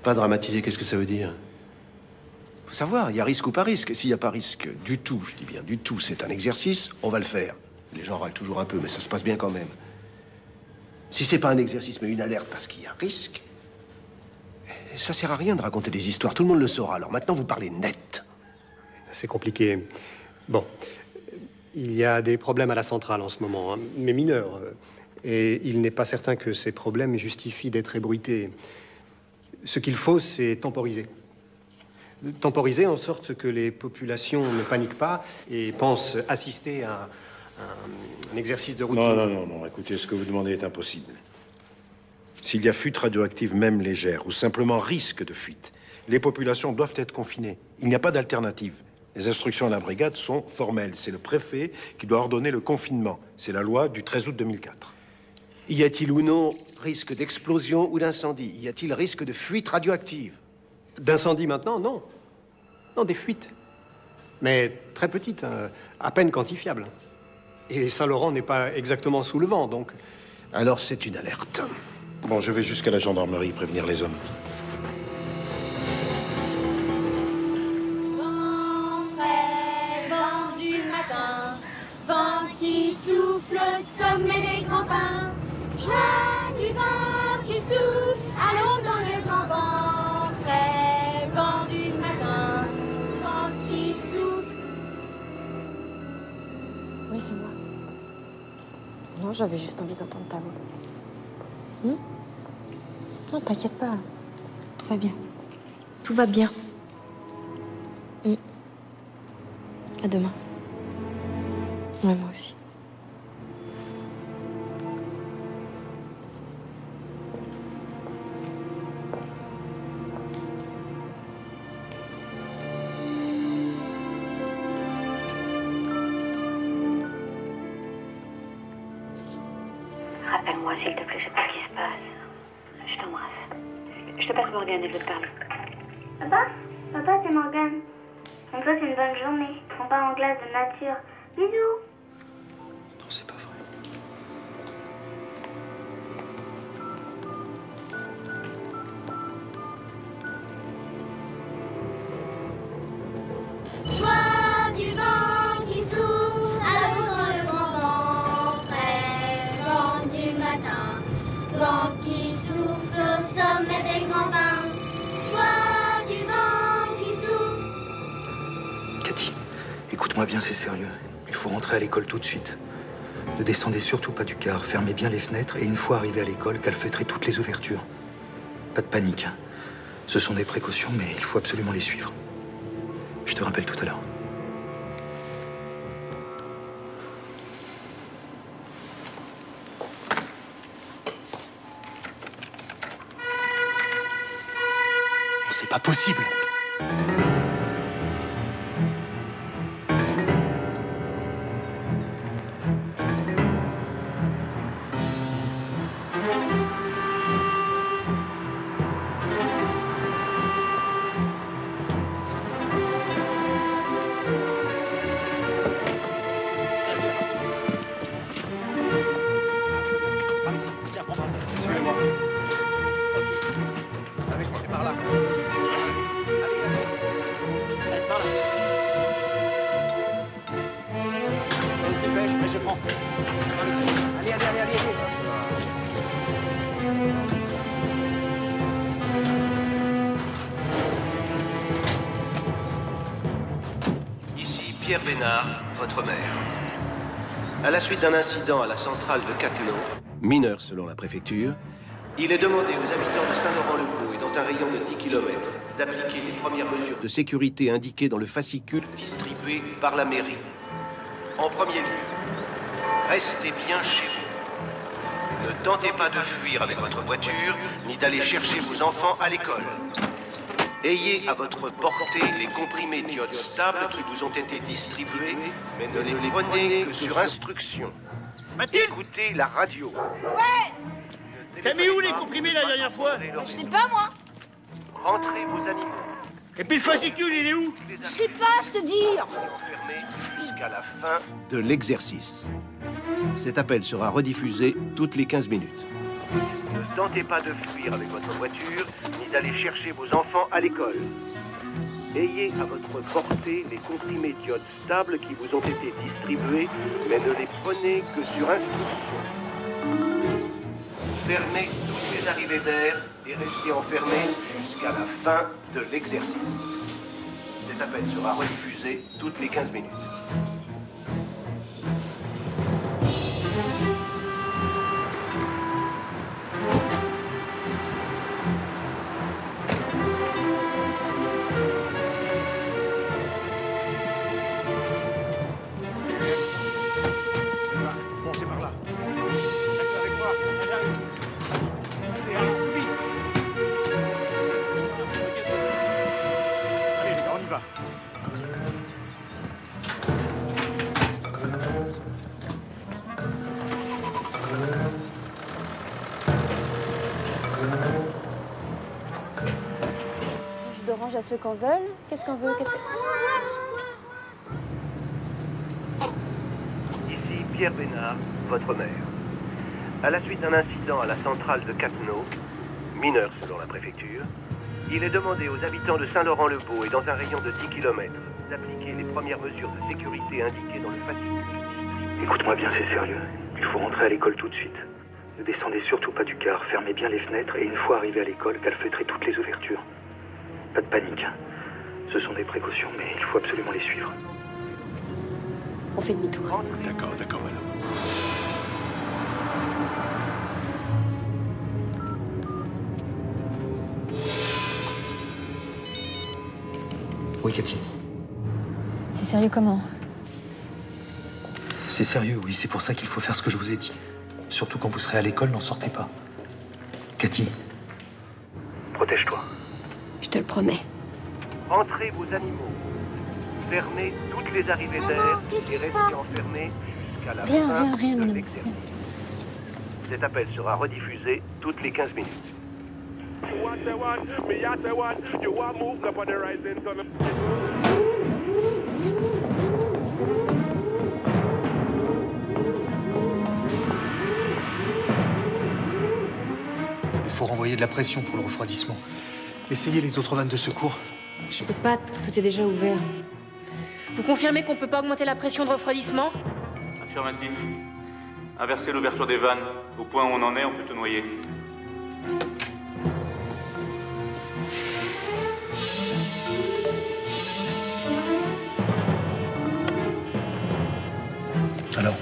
Speaker 20: Pas dramatisé, qu'est-ce que ça veut dire? Faut savoir, il y a risque ou pas risque. S'il n'y a pas risque du tout, je dis bien du tout, c'est un exercice, on va le faire. Les gens râlent toujours un peu, mais ça se passe bien quand même. Si c'est pas un exercice, mais une alerte parce qu'il y a risque, ça sert à rien de raconter des histoires, tout le monde le saura. Alors maintenant, vous parlez net.
Speaker 14: C'est compliqué. Bon, il y a des problèmes à la centrale en ce moment, hein, mais mineurs. Et il n'est pas certain que ces problèmes justifient d'être ébruités. Ce qu'il faut, c'est temporiser. Temporiser en sorte que les populations ne paniquent pas et pensent assister à un exercice de routine.
Speaker 19: Non, écoutez, ce que vous demandez est impossible. S'il y a fuite radioactive, même légère, ou simplement risque de fuite, les populations doivent être confinées. Il n'y a pas d'alternative. Les instructions à la brigade sont formelles. C'est le préfet qui doit ordonner le confinement. C'est la loi du 13 août 2004.
Speaker 20: Y a-t-il ou non risque d'explosion ou d'incendie? Y a-t-il risque de fuite radioactive?
Speaker 14: D'incendie maintenant, non. Non, des fuites. Mais très petites, hein, à peine quantifiables. Et Saint-Laurent n'est pas exactement sous le vent, donc...
Speaker 20: Alors c'est une alerte.
Speaker 19: Bon, je vais jusqu'à la gendarmerie prévenir les hommes.
Speaker 3: Vent frais, vent du matin, vent qui souffle au sommet des grands pins. Joie du vent qui souffle, allons dans le grand vent frais, vent du matin, vent qui souffle.
Speaker 1: Oui, c'est moi. Non, j'avais juste envie d'entendre ta voix. Non, t'inquiète pas. Tout va bien. Tout va bien. À demain. Ouais, moi aussi.
Speaker 4: Rappelle-moi, s'il te plaît, je sais pas ce qui se passe. Je t'embrasse. Je te passe Morgane, elle veut te parler.
Speaker 3: Papa, c'est Morgane. On te souhaite une bonne journée. On part en classe de nature. Bisous.
Speaker 20: Non, c'est pas vrai.
Speaker 3: Joie du vent qui souffle, allons dans le grand vent frais, vent du matin, vent qui souffle au sommet des grands pins. Joie du vent qui souffle.
Speaker 5: Cathy, écoute-moi bien, c'est sérieux. Il faut rentrer à l'école tout de suite. Ne descendez surtout pas du car, fermez bien les fenêtres et une fois arrivé à l'école, calfeutrez toutes les ouvertures. Pas de panique, hein. Ce sont des précautions, mais il faut absolument les suivre. Je te rappelle tout à l'heure.
Speaker 20: C'est pas possible.
Speaker 14: Suivez-moi. Avec moi, c'est par là. Allez, c'est par là. Mais je prends. Allez.
Speaker 20: Ici Pierre Bénard, votre maire. À la suite d'un incident à la centrale de Cattenom, mineur selon la préfecture, il est demandé aux habitants de Saint-Laurent-le-Beau et dans un rayon de 10 km d'appliquer les premières mesures de sécurité indiquées dans le fascicule distribué par la mairie. En premier lieu, restez bien chez vous. Ne tentez pas de fuir avec votre voiture, ni d'aller chercher vos enfants à l'école. Ayez à votre portée les comprimés d'iode stables qui vous ont été distribués, mais ne les prenez que sur instruction. Écoutez la radio.
Speaker 18: Ouais! T'as mis où les comprimés la dernière fois?
Speaker 3: Je sais pas, moi.
Speaker 20: Rentrez vos animaux.
Speaker 18: Et puis le fascicule, il est où?
Speaker 3: Je sais pas, je te dis.
Speaker 20: Enfermés jusqu'à la fin de l'exercice. Cet appel sera rediffusé toutes les 15 minutes. Ne tentez pas de fuir avec votre voiture, ni d'aller chercher vos enfants à l'école. Ayez à votre portée les comprimés d'iode stables qui vous ont été distribués, mais ne les prenez que sur instruction. Fermez toutes les arrivées d'air et restez enfermés jusqu'à la fin de l'exercice. Cet appel sera rediffusé toutes les 15 minutes.
Speaker 18: Bon, c'est par là. Reste avec moi. Allez, allez, vite. Allez, les gars, on y va.
Speaker 3: Du jus d'orange à ceux qu'on veut. Qu'est-ce qu'on veut?
Speaker 20: Ici Pierre Bénard, votre maire. À la suite d'un incident à la centrale de Cattenom, mineur selon la préfecture, il est demandé aux habitants de Saint-Laurent-le-Beau et dans un rayon de 10 km d'appliquer les premières mesures de sécurité indiquées dans le fascicule.
Speaker 21: Écoute-moi bien, c'est sérieux. Il faut rentrer à l'école tout de suite. Ne descendez surtout pas du car, fermez bien les fenêtres et une fois arrivé à l'école, calfeutrez toutes les ouvertures. Pas de panique. Ce sont des précautions, mais il faut absolument les suivre.
Speaker 7: On fait demi-tour.
Speaker 19: D'accord, madame.
Speaker 5: Oui, Cathy.
Speaker 7: C'est sérieux comment?
Speaker 5: C'est sérieux, oui. C'est pour ça qu'il faut faire ce que je vous ai dit. Surtout quand vous serez à l'école, n'en sortez pas. Cathy.
Speaker 21: Protège-toi.
Speaker 7: Je te le promets.
Speaker 20: Rentrez vos animaux. Fermez toutes les arrivées d'air et restez enfermés jusqu'à la fin de l'exercice. Cet appel sera rediffusé toutes les 15 minutes.
Speaker 5: Il faut renvoyer de la pression pour le refroidissement. Essayez les autres vannes de secours.
Speaker 1: Je peux pas, tout est déjà ouvert. Vous confirmez qu'on peut pas augmenter la pression de refroidissement?
Speaker 9: Affirmatif. Inversez l'ouverture des vannes. Au point où on en est, on peut tout noyer.
Speaker 5: Alors?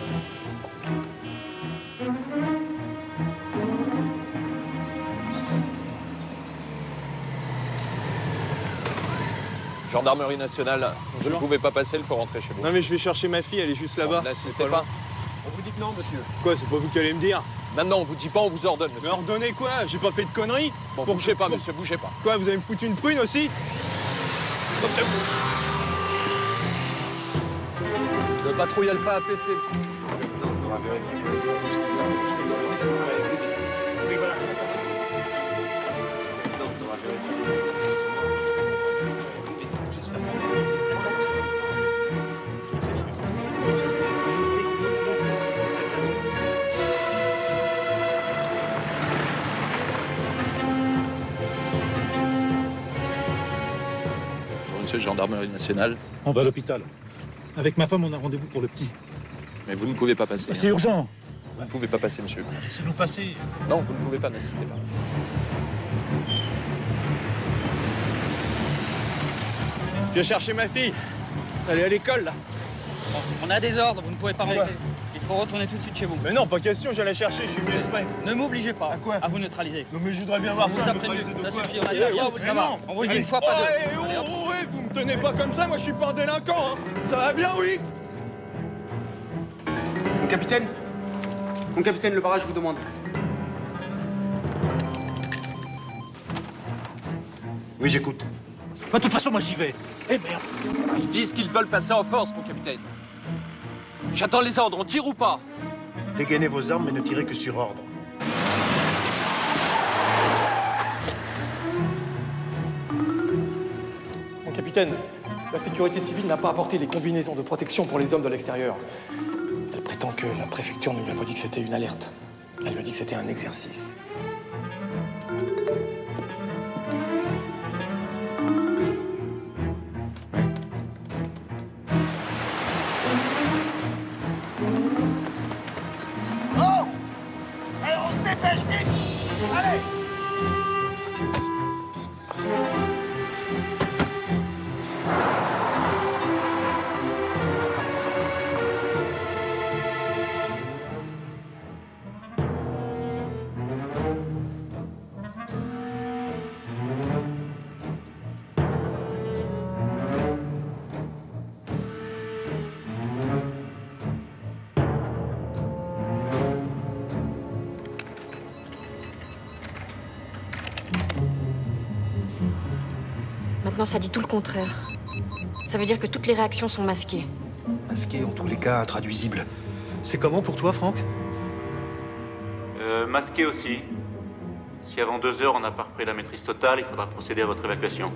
Speaker 12: Gendarmerie nationale, vous ne pouvez pas passer, il faut rentrer chez vous.
Speaker 22: Non mais je vais chercher ma fille, elle est juste là-bas.
Speaker 12: N'insistez pas.
Speaker 22: On vous dit que non, monsieur. Quoi, c'est pas vous qui allez me dire?
Speaker 12: Non, on vous dit pas, on vous ordonne, monsieur.
Speaker 22: Mais ordonnez quoi? J'ai pas fait de conneries.
Speaker 12: Bon, bougez pas, monsieur, bougez pas.
Speaker 22: Quoi, vous allez me foutre une prune aussi?
Speaker 12: Le patrouille Alpha APC. Monsieur le gendarmerie nationale.
Speaker 23: On va à l'hôpital. Avec ma femme, on a rendez-vous pour le petit.
Speaker 12: Mais vous ne pouvez pas passer.
Speaker 23: C'est urgent.
Speaker 12: Vous ne pouvez pas passer, monsieur.
Speaker 23: Laissez-nous passer.
Speaker 12: Non, vous ne pouvez pas, n'insistez pas.
Speaker 22: Je vais chercher ma fille. Elle est à l'école, là.
Speaker 18: On a des ordres, vous ne pouvez pas arrêter. Il
Speaker 10: faut retourner tout de suite chez vous.
Speaker 22: Mais non, pas question, j'allais chercher, je suis venu exprès.
Speaker 10: Ne m'obligez pas.
Speaker 22: À quoi?
Speaker 10: À vous neutraliser.
Speaker 22: Non mais je voudrais bien voir
Speaker 10: On
Speaker 22: ça,
Speaker 10: vous a
Speaker 22: neutraliser
Speaker 10: prévenu,
Speaker 22: de
Speaker 10: ça
Speaker 22: quoi?
Speaker 10: suffit, on a déjà ça va. On vous le dit une fois, pas deux. Allez, hop.
Speaker 22: Vous me tenez pas comme ça, moi je suis pas un délinquant, hein. Ça va bien, oui?
Speaker 13: Mon capitaine, le barrage vous demande.
Speaker 5: Oui, j'écoute.
Speaker 10: De toute façon, moi j'y vais. Eh merde.
Speaker 17: Ils disent qu'ils veulent passer en force, mon capitaine. J'attends les ordres, on tire ou pas?
Speaker 19: Dégainez vos armes, mais ne tirez que sur ordre.
Speaker 24: Mon capitaine, la sécurité civile n'a pas apporté les combinaisons de protection pour les hommes de l'extérieur. Elle prétend que la préfecture ne lui a pas dit que c'était une alerte. Elle lui a dit que c'était un exercice.
Speaker 3: Oh! Allez, on se dépêche vite! Allez!
Speaker 1: Maintenant, ça dit tout le contraire. Ça veut dire que toutes les réactions sont masquées.
Speaker 5: Masqué, en tous les cas, intraduisible. C'est comment pour toi, Franck?
Speaker 9: Masqué aussi. Si avant 2 heures on n'a pas repris la maîtrise totale, il faudra procéder à votre évacuation.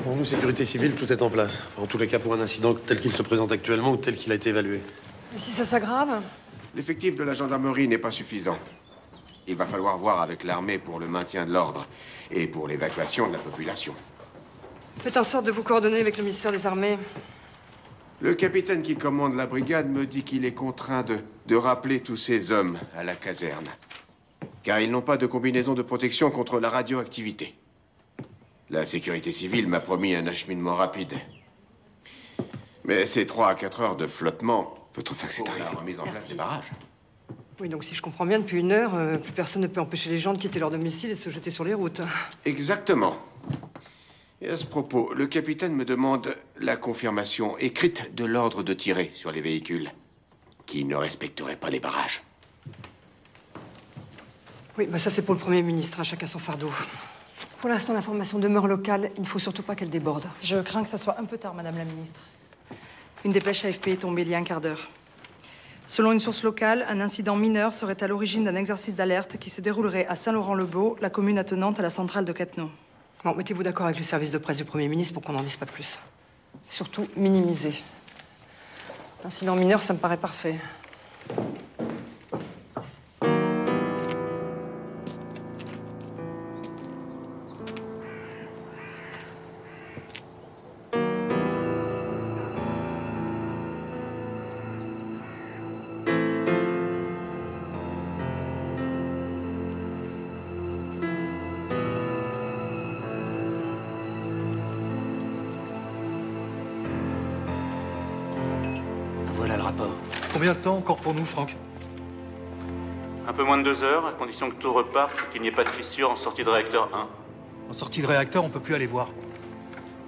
Speaker 20: Pour nous, sécurité civile, tout est en place. Enfin, en tous les cas, pour un incident tel qu'il se présente actuellement ou tel qu'il a été évalué.
Speaker 11: Et si ça s'aggrave?
Speaker 21: L'effectif de la gendarmerie n'est pas suffisant. Il va falloir voir avec l'armée pour le maintien de l'ordre et pour l'évacuation de la population.
Speaker 11: Faites en sorte de vous coordonner avec le ministère des Armées.
Speaker 21: Le capitaine qui commande la brigade me dit qu'il est contraint de rappeler tous ces hommes à la caserne. Car ils n'ont pas de combinaison de protection contre la radioactivité. La sécurité civile m'a promis un acheminement rapide. Mais ces 3 à 4 heures de flottement, votre fac c'est arrivé. La remise en place des barrages.
Speaker 11: Oui, donc si je comprends bien, depuis 1 heure, plus personne ne peut empêcher les gens de quitter leur domicile et de se jeter sur les routes.
Speaker 21: Exactement. Et à ce propos, le capitaine me demande la confirmation écrite de l'ordre de tirer sur les véhicules qui ne respecteraient pas les barrages.
Speaker 11: Oui, bah ça c'est pour le Premier ministre, hein, chacun son fardeau. Pour l'instant, l'information demeure locale, il ne faut surtout pas qu'elle déborde.
Speaker 25: Je crains que ça soit un peu tard, Madame la Ministre.
Speaker 16: Une dépêche AFP est tombée il y a un quart d'heure. Selon une source locale, un incident mineur serait à l'origine d'un exercice d'alerte qui se déroulerait à Saint-Laurent-le-Beau, la commune attenante à la centrale de Cattenom.
Speaker 11: Bon, mettez-vous d'accord avec le service de presse du Premier ministre pour qu'on n'en dise pas plus. Surtout, minimiser. Incident mineur, ça me paraît parfait.
Speaker 5: Voilà le rapport. Combien de temps encore pour nous, Franck?
Speaker 9: Un peu moins de 2 heures, à condition que tout reparte et qu'il n'y ait pas de fissure en sortie de réacteur 1.
Speaker 5: En sortie de réacteur, on peut plus aller voir.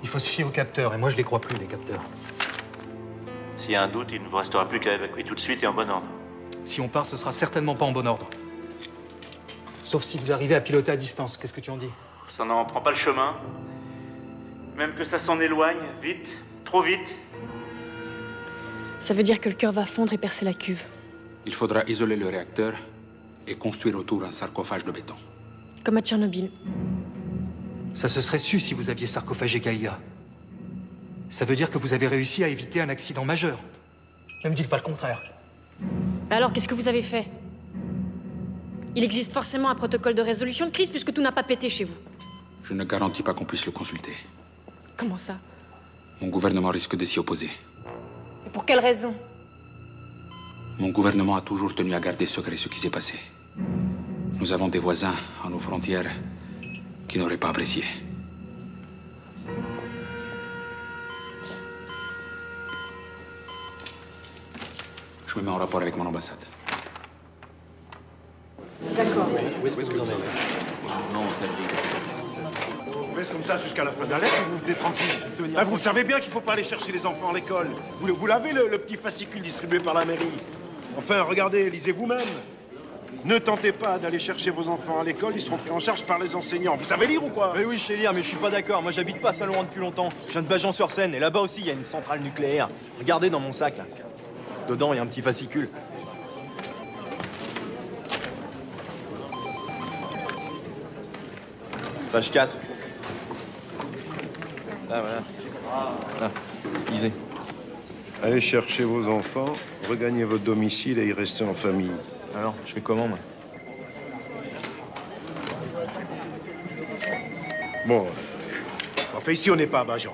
Speaker 5: Il faut se fier aux capteurs, et moi je les crois plus, les capteurs.
Speaker 9: S'il y a un doute, il ne vous restera plus qu'à évacuer tout de suite et en bon ordre.
Speaker 5: Si on part, ce sera certainement pas en bon ordre. Sauf si vous arrivez à piloter à distance. Qu'est-ce que tu en dis?
Speaker 9: Ça n'en prend pas le chemin. Même que ça s'en éloigne, vite, trop vite.
Speaker 1: Ça veut dire que le cœur va fondre et percer la cuve.
Speaker 6: Il faudra isoler le réacteur et construire autour un sarcophage de béton.
Speaker 1: Comme à Tchernobyl.
Speaker 5: Ça se serait su si vous aviez sarcophagé Gaïa. Ça veut dire que vous avez réussi à éviter un accident majeur. Ne me dites pas le contraire.
Speaker 1: Alors, qu'est-ce que vous avez fait? Il existe forcément un protocole de résolution de crise puisque tout n'a pas pété chez vous.
Speaker 6: Je ne garantis pas qu'on puisse le consulter.
Speaker 1: Comment ça?
Speaker 6: Mon gouvernement risque de s'y opposer.
Speaker 1: Et pour quelle raison?
Speaker 6: Mon gouvernement a toujours tenu à garder secret ce qui s'est passé. Nous avons des voisins à nos frontières qui n'auraient pas apprécié. Je me mets en rapport avec mon ambassade.
Speaker 11: D'accord.
Speaker 14: Où est-ce que vous en êtes?
Speaker 6: Non,
Speaker 19: On vous laisse comme ça jusqu'à la fin de la lettre ou vous venez tranquille? Ah, vous savez bien qu'il ne faut pas aller chercher les enfants à l'école. Vous l'avez, le petit fascicule distribué par la mairie? Enfin, regardez, lisez vous-même. Ne tentez pas d'aller chercher vos enfants à l'école, ils seront pris en charge par les enseignants. Vous savez lire ou quoi?
Speaker 22: Mais oui, je sais lire, mais je suis pas d'accord. Moi, j'habite pas à Saint-Laurent depuis longtemps. Je viens de Bajon-sur-Seine, et là-bas aussi, il y a une centrale nucléaire. Regardez dans mon sac, là. Dedans, il y a un petit fascicule. Page 4. Ah, voilà. Ah, lisez.
Speaker 19: Allez chercher vos enfants, regagnez votre domicile et y restez en famille.
Speaker 22: Alors, je fais comment, moi?
Speaker 19: Bon. Enfin, ici, on n'est pas à Bajan.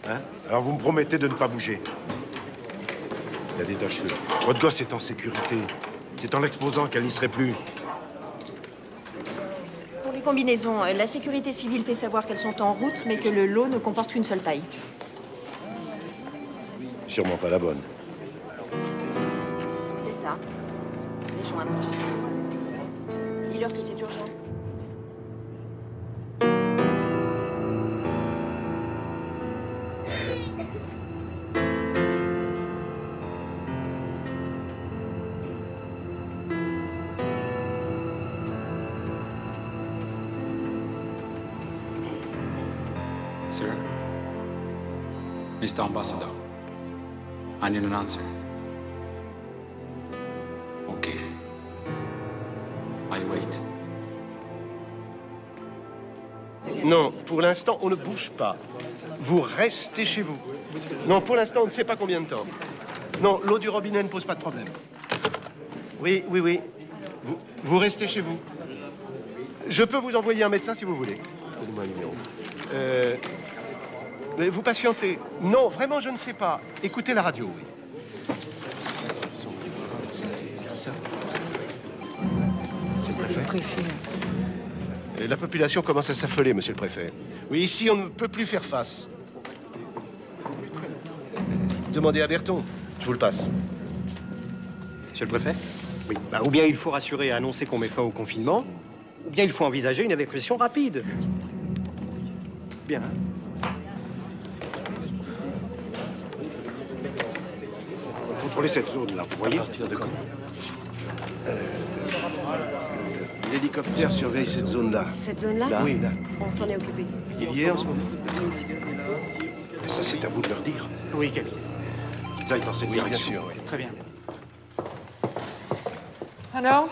Speaker 19: Hein? Alors, vous me promettez de ne pas bouger. Il y a des tâches là. Votre gosse est en sécurité. C'est en l'exposant qu'elle n'y serait plus.
Speaker 2: Pour les combinaisons, la sécurité civile fait savoir qu'elles sont en route, mais que le lot ne comporte qu'une seule paille.
Speaker 19: Sûrement pas la bonne.
Speaker 2: C'est ça. Les joindre. Dis-leur que c'est urgent.
Speaker 6: Sir, Mr. Ambassador, I need an answer. Okay. I wait.
Speaker 20: Non, pour l'instant, on ne bouge pas. Vous restez chez vous. Non, pour l'instant, on ne sait pas combien de temps. Non, l'eau du robinet ne pose pas de problème. Oui, oui, oui. Vous restez chez vous. Je peux vous envoyer un médecin si vous voulez. Donnez-moi un numéro. Mais vous patientez. Non, vraiment, je ne sais pas. Écoutez la radio, oui. C'est le préfet. Et la population commence à s'affoler, monsieur le préfet. Oui, ici, on ne peut plus faire face. Demandez à Berton. Je vous le passe.
Speaker 14: Monsieur le préfet? Oui. Bah, ou bien il faut rassurer et annoncer qu'on met fin au confinement, ou bien il faut envisager une évacuation rapide. Bien.
Speaker 19: Contrôlez cette zone-là, vous voyez?
Speaker 20: À partir de quand? L'hélicoptère surveille cette zone-là.
Speaker 2: Cette zone-là?
Speaker 20: Oui, là.
Speaker 2: On s'en est occupé.
Speaker 20: Il y est en ce moment?
Speaker 19: Et ça, c'est à vous de leur dire.
Speaker 14: Oui, capitaine.
Speaker 19: Qu'ils aillent dans cette direction.
Speaker 20: Bien sûr, oui.
Speaker 14: Très bien.
Speaker 16: Alors?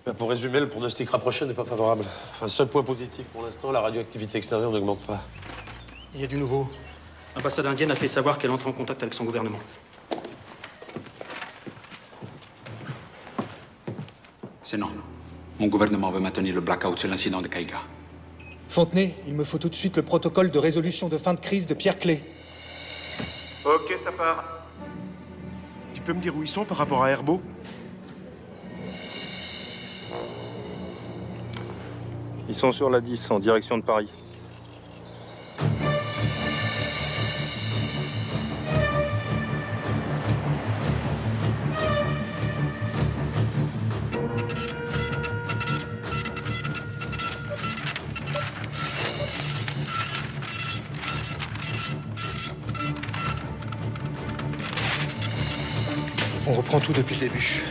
Speaker 12: Ben, pour résumer, le pronostic rapproché n'est pas favorable. Enfin, seul point positif pour l'instant, la radioactivité extérieure n'augmente pas.
Speaker 14: Il y a du nouveau.
Speaker 4: L'ambassade indienne a fait savoir qu'elle entre en contact avec son gouvernement.
Speaker 6: C'est non. Mon gouvernement veut maintenir le blackout sur l'incident de Kaiga.
Speaker 5: Fontenay, il me faut tout de suite le protocole de résolution de fin de crise de Pierre Clé.
Speaker 19: Ok, ça part. Tu peux me dire où ils sont par rapport à Herbeau?
Speaker 9: Ils sont sur la 10, en direction de Paris.
Speaker 5: On reprend tout depuis le début.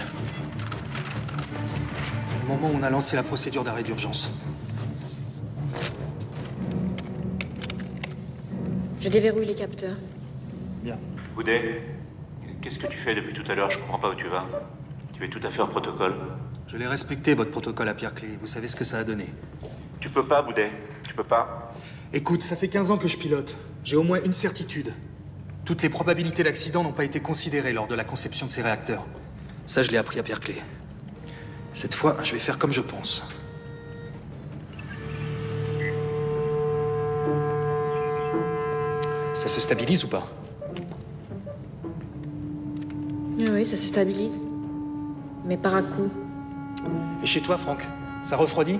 Speaker 5: Le moment où on a lancé la procédure d'arrêt d'urgence.
Speaker 1: Je déverrouille les capteurs.
Speaker 9: Bien. Boudet, qu'est-ce que tu fais depuis tout à l'heure? Je comprends pas où tu vas. Tu es tout à fait hors protocole.
Speaker 5: Je l'ai respecté, votre protocole à Pierre Clé. Vous savez ce que ça a donné.
Speaker 9: Tu peux pas, Boudet. Tu peux pas.
Speaker 5: Écoute, ça fait 15 ans que je pilote. J'ai au moins une certitude. Toutes les probabilités d'accident n'ont pas été considérées lors de la conception de ces réacteurs. Ça, je l'ai appris à Pierre Clé. Cette fois, je vais faire comme je pense.
Speaker 14: Ça se stabilise ou pas?
Speaker 1: Oui, ça se stabilise. mais par à-coups.
Speaker 5: Et chez toi, Franck, ça refroidit?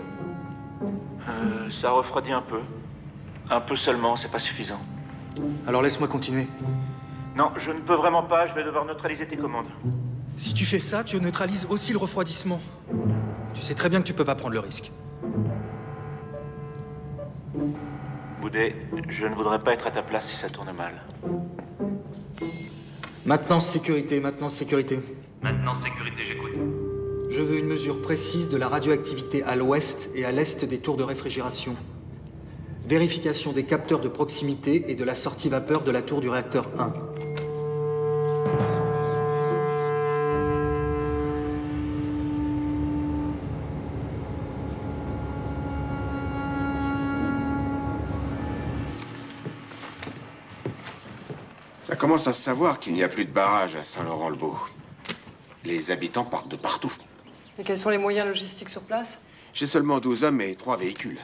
Speaker 9: Ça refroidit un peu. Un peu seulement, c'est pas suffisant.
Speaker 5: Alors laisse-moi continuer.
Speaker 9: Non, je ne peux vraiment pas, je vais devoir neutraliser tes commandes.
Speaker 5: Si tu fais ça, tu neutralises aussi le refroidissement. Tu sais très bien que tu peux pas prendre le risque.
Speaker 9: Boudet, je ne voudrais pas être à ta place si ça tourne mal.
Speaker 5: Maintenance sécurité, maintenance sécurité.
Speaker 9: Maintenance sécurité, j'écoute.
Speaker 5: Je veux une mesure précise de la radioactivité à l'ouest et à l'est des tours de réfrigération. Vérification des capteurs de proximité et de la sortie vapeur de la tour du réacteur 1.
Speaker 7: Ça commence à se savoir qu'il n'y a plus de barrage à Saint-Laurent-le-Beau. Les habitants partent de partout.
Speaker 11: Et quels sont les moyens logistiques sur place?
Speaker 7: J'ai seulement 12 hommes et 3 véhicules.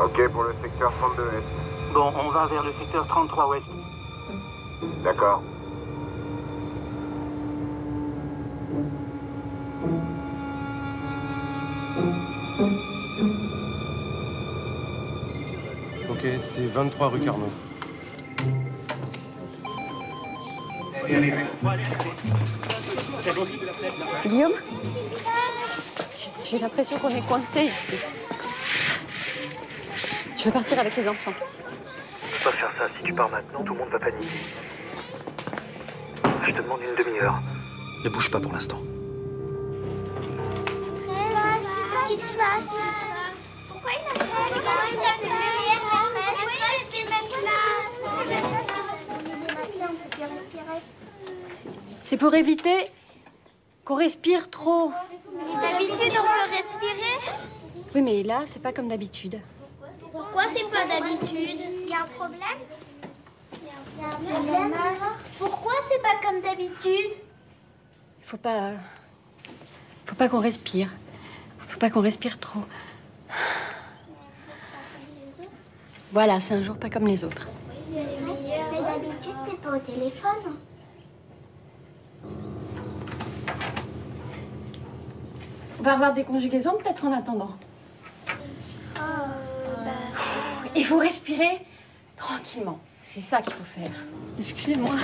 Speaker 21: Ok pour le secteur 32 Est.
Speaker 18: Bon, on va vers le secteur 33 Ouest.
Speaker 21: D'accord.
Speaker 14: Ok, c'est 23 rue Carnot.
Speaker 1: Guillaume, j'ai l'impression qu'on est coincé ici. Je veux partir avec les enfants.
Speaker 21: Faut pas faire ça. Si tu pars maintenant, tout le monde va paniquer. Je te demande une demi-heure.
Speaker 5: Ne bouge pas pour l'instant.
Speaker 3: Qu'est-ce qui se passe? Pourquoi il a
Speaker 1: C'est pour éviter qu'on respire trop.
Speaker 3: D'habitude, on peut respirer.
Speaker 1: Oui, mais là, c'est pas comme d'habitude.
Speaker 3: Pourquoi c'est pas d'habitude? Il y a un problème? Il y a un problème? Pourquoi c'est pas comme d'habitude?
Speaker 1: Faut pas qu'on respire. Faut pas qu'on respire trop. Voilà, c'est un jour pas comme les autres.
Speaker 3: Mais d'habitude, t'es pas au téléphone.
Speaker 1: On va avoir des conjugaisons peut-être en attendant. Il faut respirer tranquillement. C'est ça qu'il faut faire. Excusez-moi.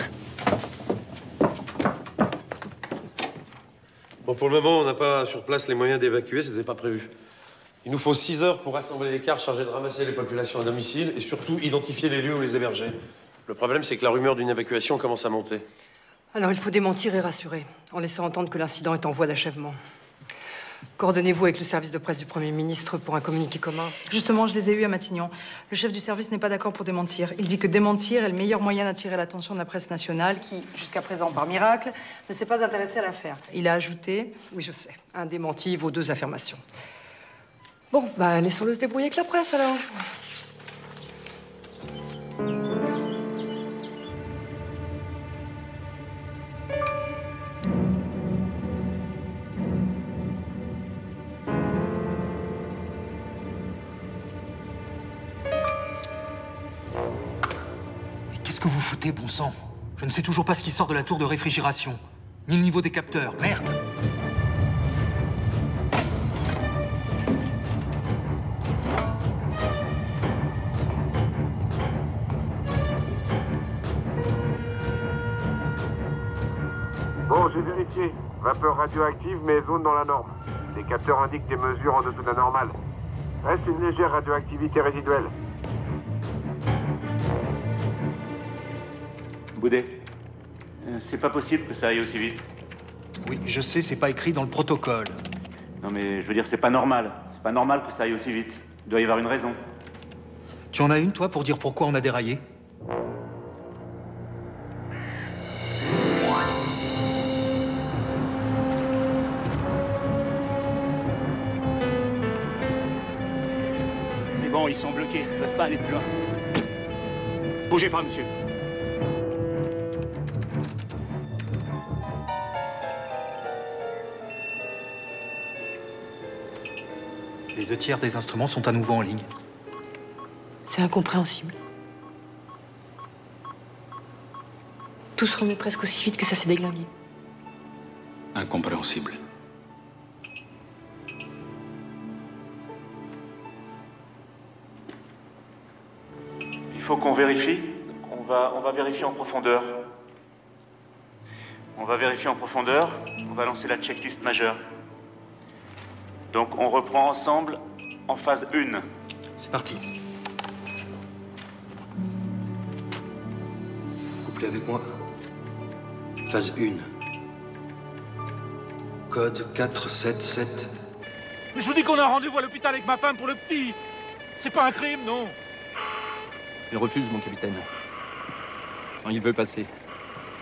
Speaker 12: Bon, pour le moment, on n'a pas sur place les moyens d'évacuer, c'était pas prévu. Il nous faut 6 heures pour rassembler les cars chargés de ramasser les populations à domicile et surtout identifier les lieux où les héberger. Le problème, c'est que la rumeur d'une évacuation commence à monter.
Speaker 11: Alors, il faut démentir et rassurer, en laissant entendre que l'incident est en voie d'achèvement. Coordonnez-vous avec le service de presse du Premier ministre pour un communiqué commun.
Speaker 16: Justement, je les ai eus à Matignon. Le chef du service n'est pas d'accord pour démentir. Il dit que démentir est le meilleur moyen d'attirer l'attention de la presse nationale qui, jusqu'à présent, par miracle, ne s'est pas intéressée à l'affaire. Il a ajouté...
Speaker 11: Oui, je sais. Un démenti vaut 2 affirmations. Bon, bah, laissons-le se débrouiller avec la presse, alors.
Speaker 5: Qu'est-ce que vous foutez, bon sang? Je ne sais toujours pas ce qui sort de la tour de réfrigération. Ni le niveau des capteurs. Merde!
Speaker 21: Bon, j'ai vérifié. Vapeur radioactive, mais zone dans la norme. Les capteurs indiquent des mesures en dessous de la normale. Reste une légère radioactivité résiduelle.
Speaker 9: Boudet, c'est pas possible que ça aille aussi vite.
Speaker 5: Oui, je sais, c'est pas écrit dans le protocole.
Speaker 9: Non mais je veux dire, c'est pas normal. C'est pas normal que ça aille aussi vite. Il doit y avoir une raison.
Speaker 5: Tu en as une, toi, pour dire pourquoi on a déraillé?
Speaker 10: C'est bon, ils sont bloqués. Ils ne peuvent pas aller plus loin. Bougez pas, monsieur.
Speaker 5: Les 2 tiers des instruments sont à nouveau en ligne.
Speaker 1: C'est incompréhensible. Tout se remet presque aussi vite que ça s'est déglingué.
Speaker 6: Incompréhensible.
Speaker 9: Il faut qu'on vérifie. On va vérifier en profondeur. On va vérifier en profondeur. On va lancer la checklist majeure. Donc on reprend ensemble en phase 1.
Speaker 5: C'est parti.
Speaker 20: Couplez avec moi. Phase 1. Code 477.
Speaker 10: Mais je vous dis qu'on a un rendez-vous à l'hôpital avec ma femme pour le petit. C'est pas un crime, non?
Speaker 8: Il refuse, mon capitaine. Non, il veut passer.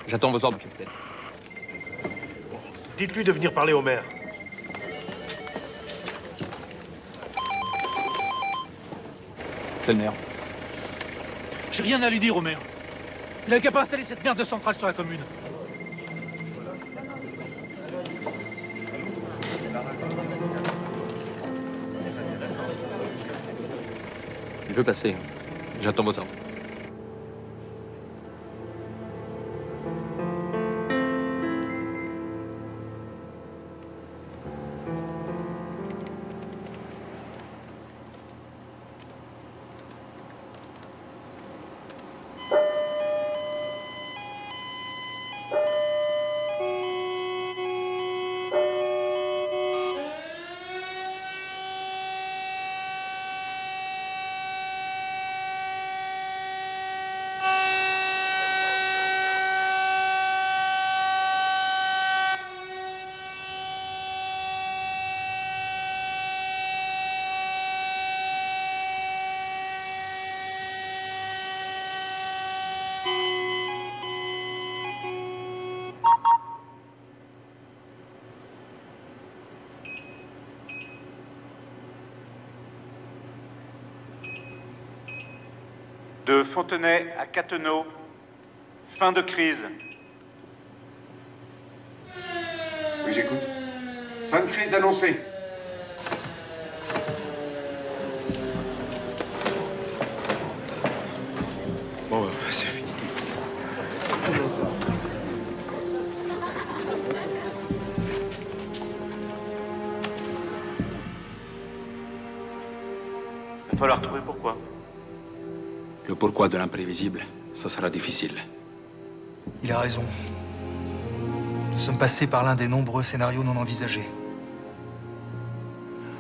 Speaker 8: J'attends vos ordres, capitaine.
Speaker 19: Dites-lui de venir parler au maire.
Speaker 8: C'est le maire.
Speaker 10: J'ai rien à lui dire au maire. Il a qu'à pas installer cette merde de centrale sur la commune.
Speaker 8: Il veut passer. J'attends vos ordres.
Speaker 9: De Fontenay à Catteneau, fin de crise.
Speaker 7: Oui, j'écoute. Fin de crise annoncée.
Speaker 19: Bon, c'est fini.
Speaker 9: Il va falloir trouver pourquoi.
Speaker 6: Le pourquoi de l'imprévisible, ça sera difficile.
Speaker 5: Il a raison. Nous sommes passés par l'un des nombreux scénarios non envisagés.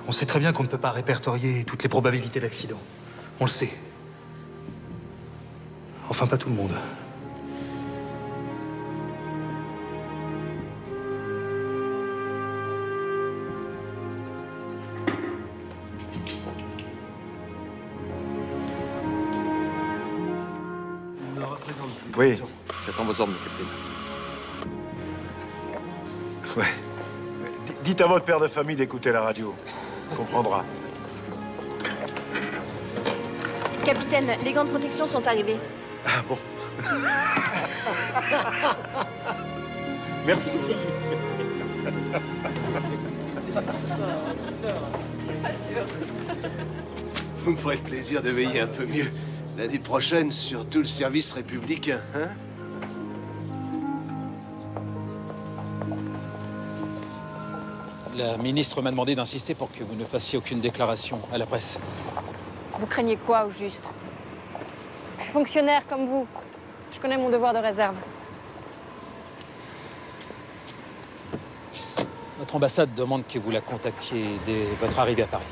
Speaker 5: On sait très bien qu'on ne peut pas répertorier toutes les probabilités d'accident. On le sait. Enfin, pas tout le monde.
Speaker 19: Oui.
Speaker 8: J'attends vos ordres, mon capitaine.
Speaker 19: Ouais. Dites à votre père de famille d'écouter la radio. Il comprendra.
Speaker 2: Capitaine, les gants de protection sont arrivés.
Speaker 19: Ah bon. Merci.
Speaker 2: C'est pas sûr.
Speaker 20: Vous me ferez le plaisir de veiller un peu mieux l'année prochaine sur tout le service républicain, hein?
Speaker 6: La ministre m'a demandé d'insister pour que vous ne fassiez aucune déclaration à la presse.
Speaker 1: Vous craignez quoi, au juste? Je suis fonctionnaire comme vous. Je connais mon devoir de réserve.
Speaker 6: Notre ambassade demande que vous la contactiez dès votre arrivée à Paris.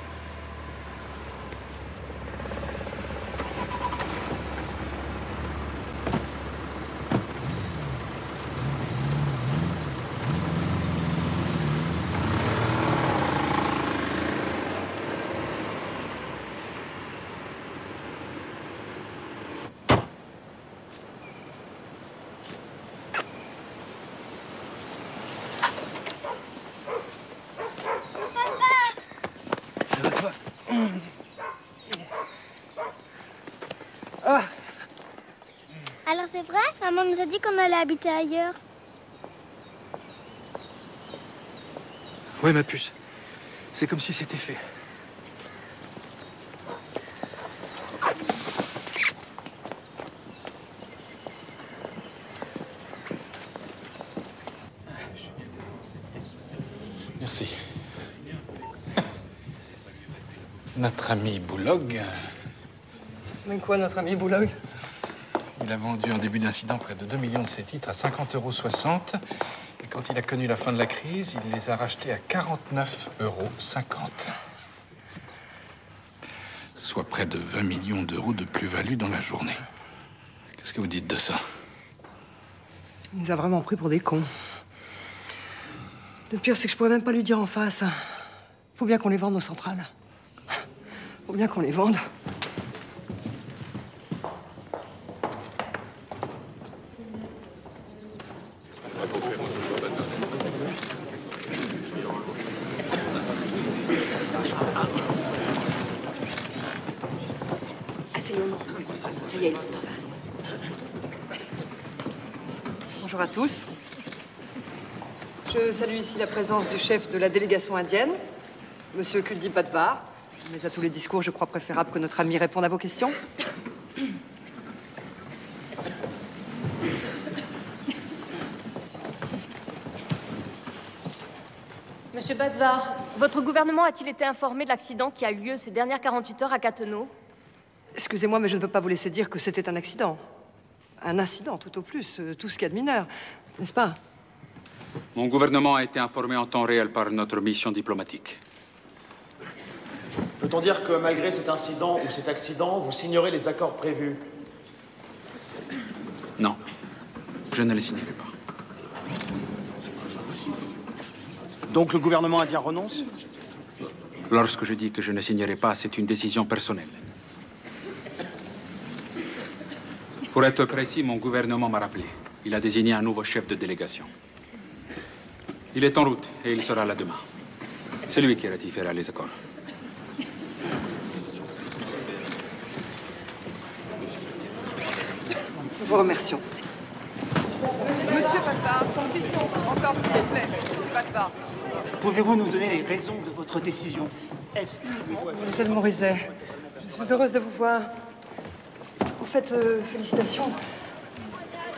Speaker 18: Ça va, toi?
Speaker 3: Ah! Alors c'est vrai? Maman nous a dit qu'on allait habiter ailleurs.
Speaker 5: Ouais, ma puce. C'est comme si c'était fait.
Speaker 6: Merci. Notre ami Boulog.
Speaker 11: Mais quoi, notre ami Boulog?
Speaker 6: Il a vendu en début d'incident près de 2 millions de ses titres à 50,60 €. Et quand il a connu la fin de la crise, il les a rachetés à 49,50 €. Soit près de 20 millions d'euros de plus-value dans la journée. Qu'est-ce que vous dites de ça?
Speaker 11: Il nous a vraiment pris pour des cons. Le pire, c'est que je pourrais même pas lui dire en face. Faut bien qu'on les vende, nos centrales. Faut bien qu'on les vende.
Speaker 2: Ça y est, ils sont en bas.
Speaker 11: Bonjour à tous. Je salue ici la présence du chef de la délégation indienne, Monsieur Kuldip Badvar. Mais à tous les discours, je crois préférable que notre ami réponde à vos questions.
Speaker 13: Monsieur Badvar, votre gouvernement a-t-il été informé de l'accident qui a eu lieu ces dernières 48 heures à Cattenom?
Speaker 11: Excusez-moi, mais je ne peux pas vous laisser dire que c'était un accident. Un incident, tout au plus, tout ce qu'il y a de mineur, n'est-ce pas?
Speaker 15: Mon gouvernement a été informé en temps réel par notre mission diplomatique.
Speaker 22: Peut-on dire que malgré cet incident ou cet accident, vous signerez les accords prévus?
Speaker 15: Non, je ne les signerai pas.
Speaker 22: Donc le gouvernement indien renonce?
Speaker 15: Lorsque je dis que je ne signerai pas, c'est une décision personnelle. Pour être précis, mon gouvernement m'a rappelé. Il a désigné un nouveau chef de délégation. Il est en route et il sera là demain. C'est lui qui ratifiera les accords.
Speaker 11: Nous vous remercions.
Speaker 17: Monsieur Badvar, question encore s'il vous plaît. Monsieur Badvar.
Speaker 18: Pouvez-vous nous donner les raisons de votre décision?
Speaker 11: Mademoiselle Morizet, je suis heureuse de vous voir. En fait, félicitations.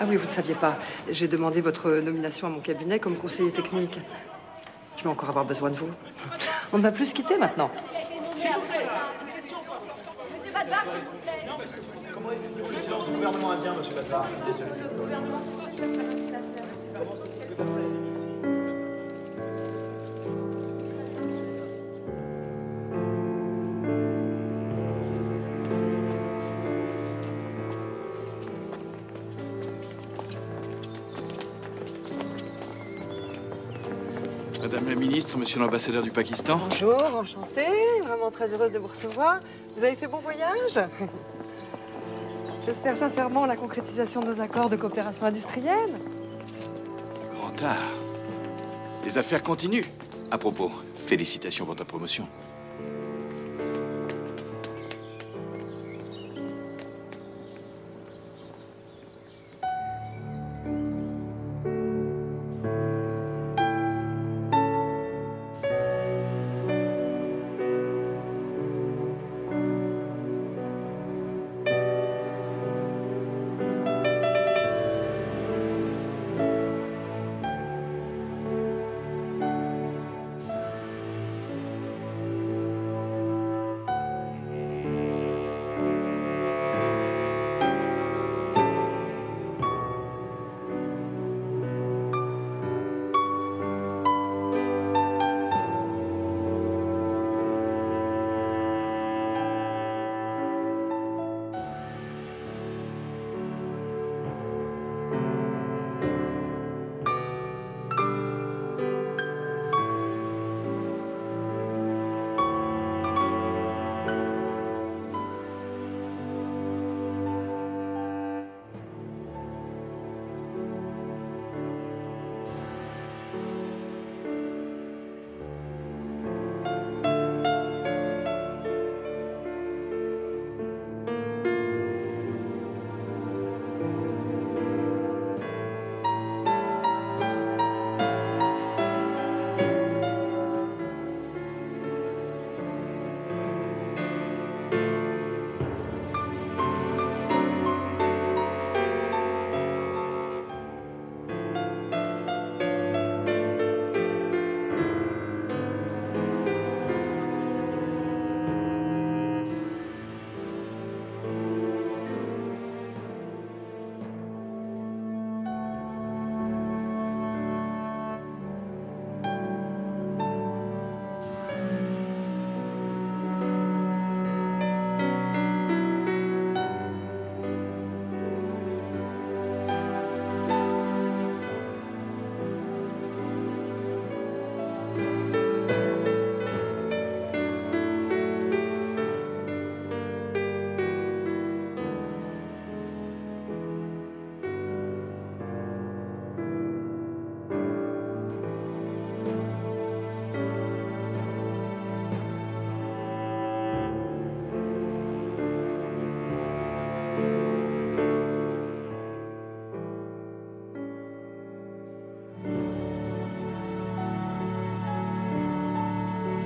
Speaker 11: Ah oui, vous ne saviez pas. J'ai demandé votre nomination à mon cabinet comme conseiller technique. Je vais encore avoir besoin de vous. On ne va plus se quitter maintenant.
Speaker 13: Monsieur Badvar, s'il vous plaît.
Speaker 22: Comment est-ce que le silence du gouvernement indien, monsieur Badvar?
Speaker 6: Madame la ministre, monsieur l'ambassadeur du Pakistan.
Speaker 11: Bonjour, enchantée. Vraiment très heureuse de vous recevoir. Vous avez fait bon voyage? J'espère sincèrement la concrétisation de nos accords de coopération industrielle.
Speaker 6: Grand art. Les affaires continuent. À propos, félicitations pour ta promotion.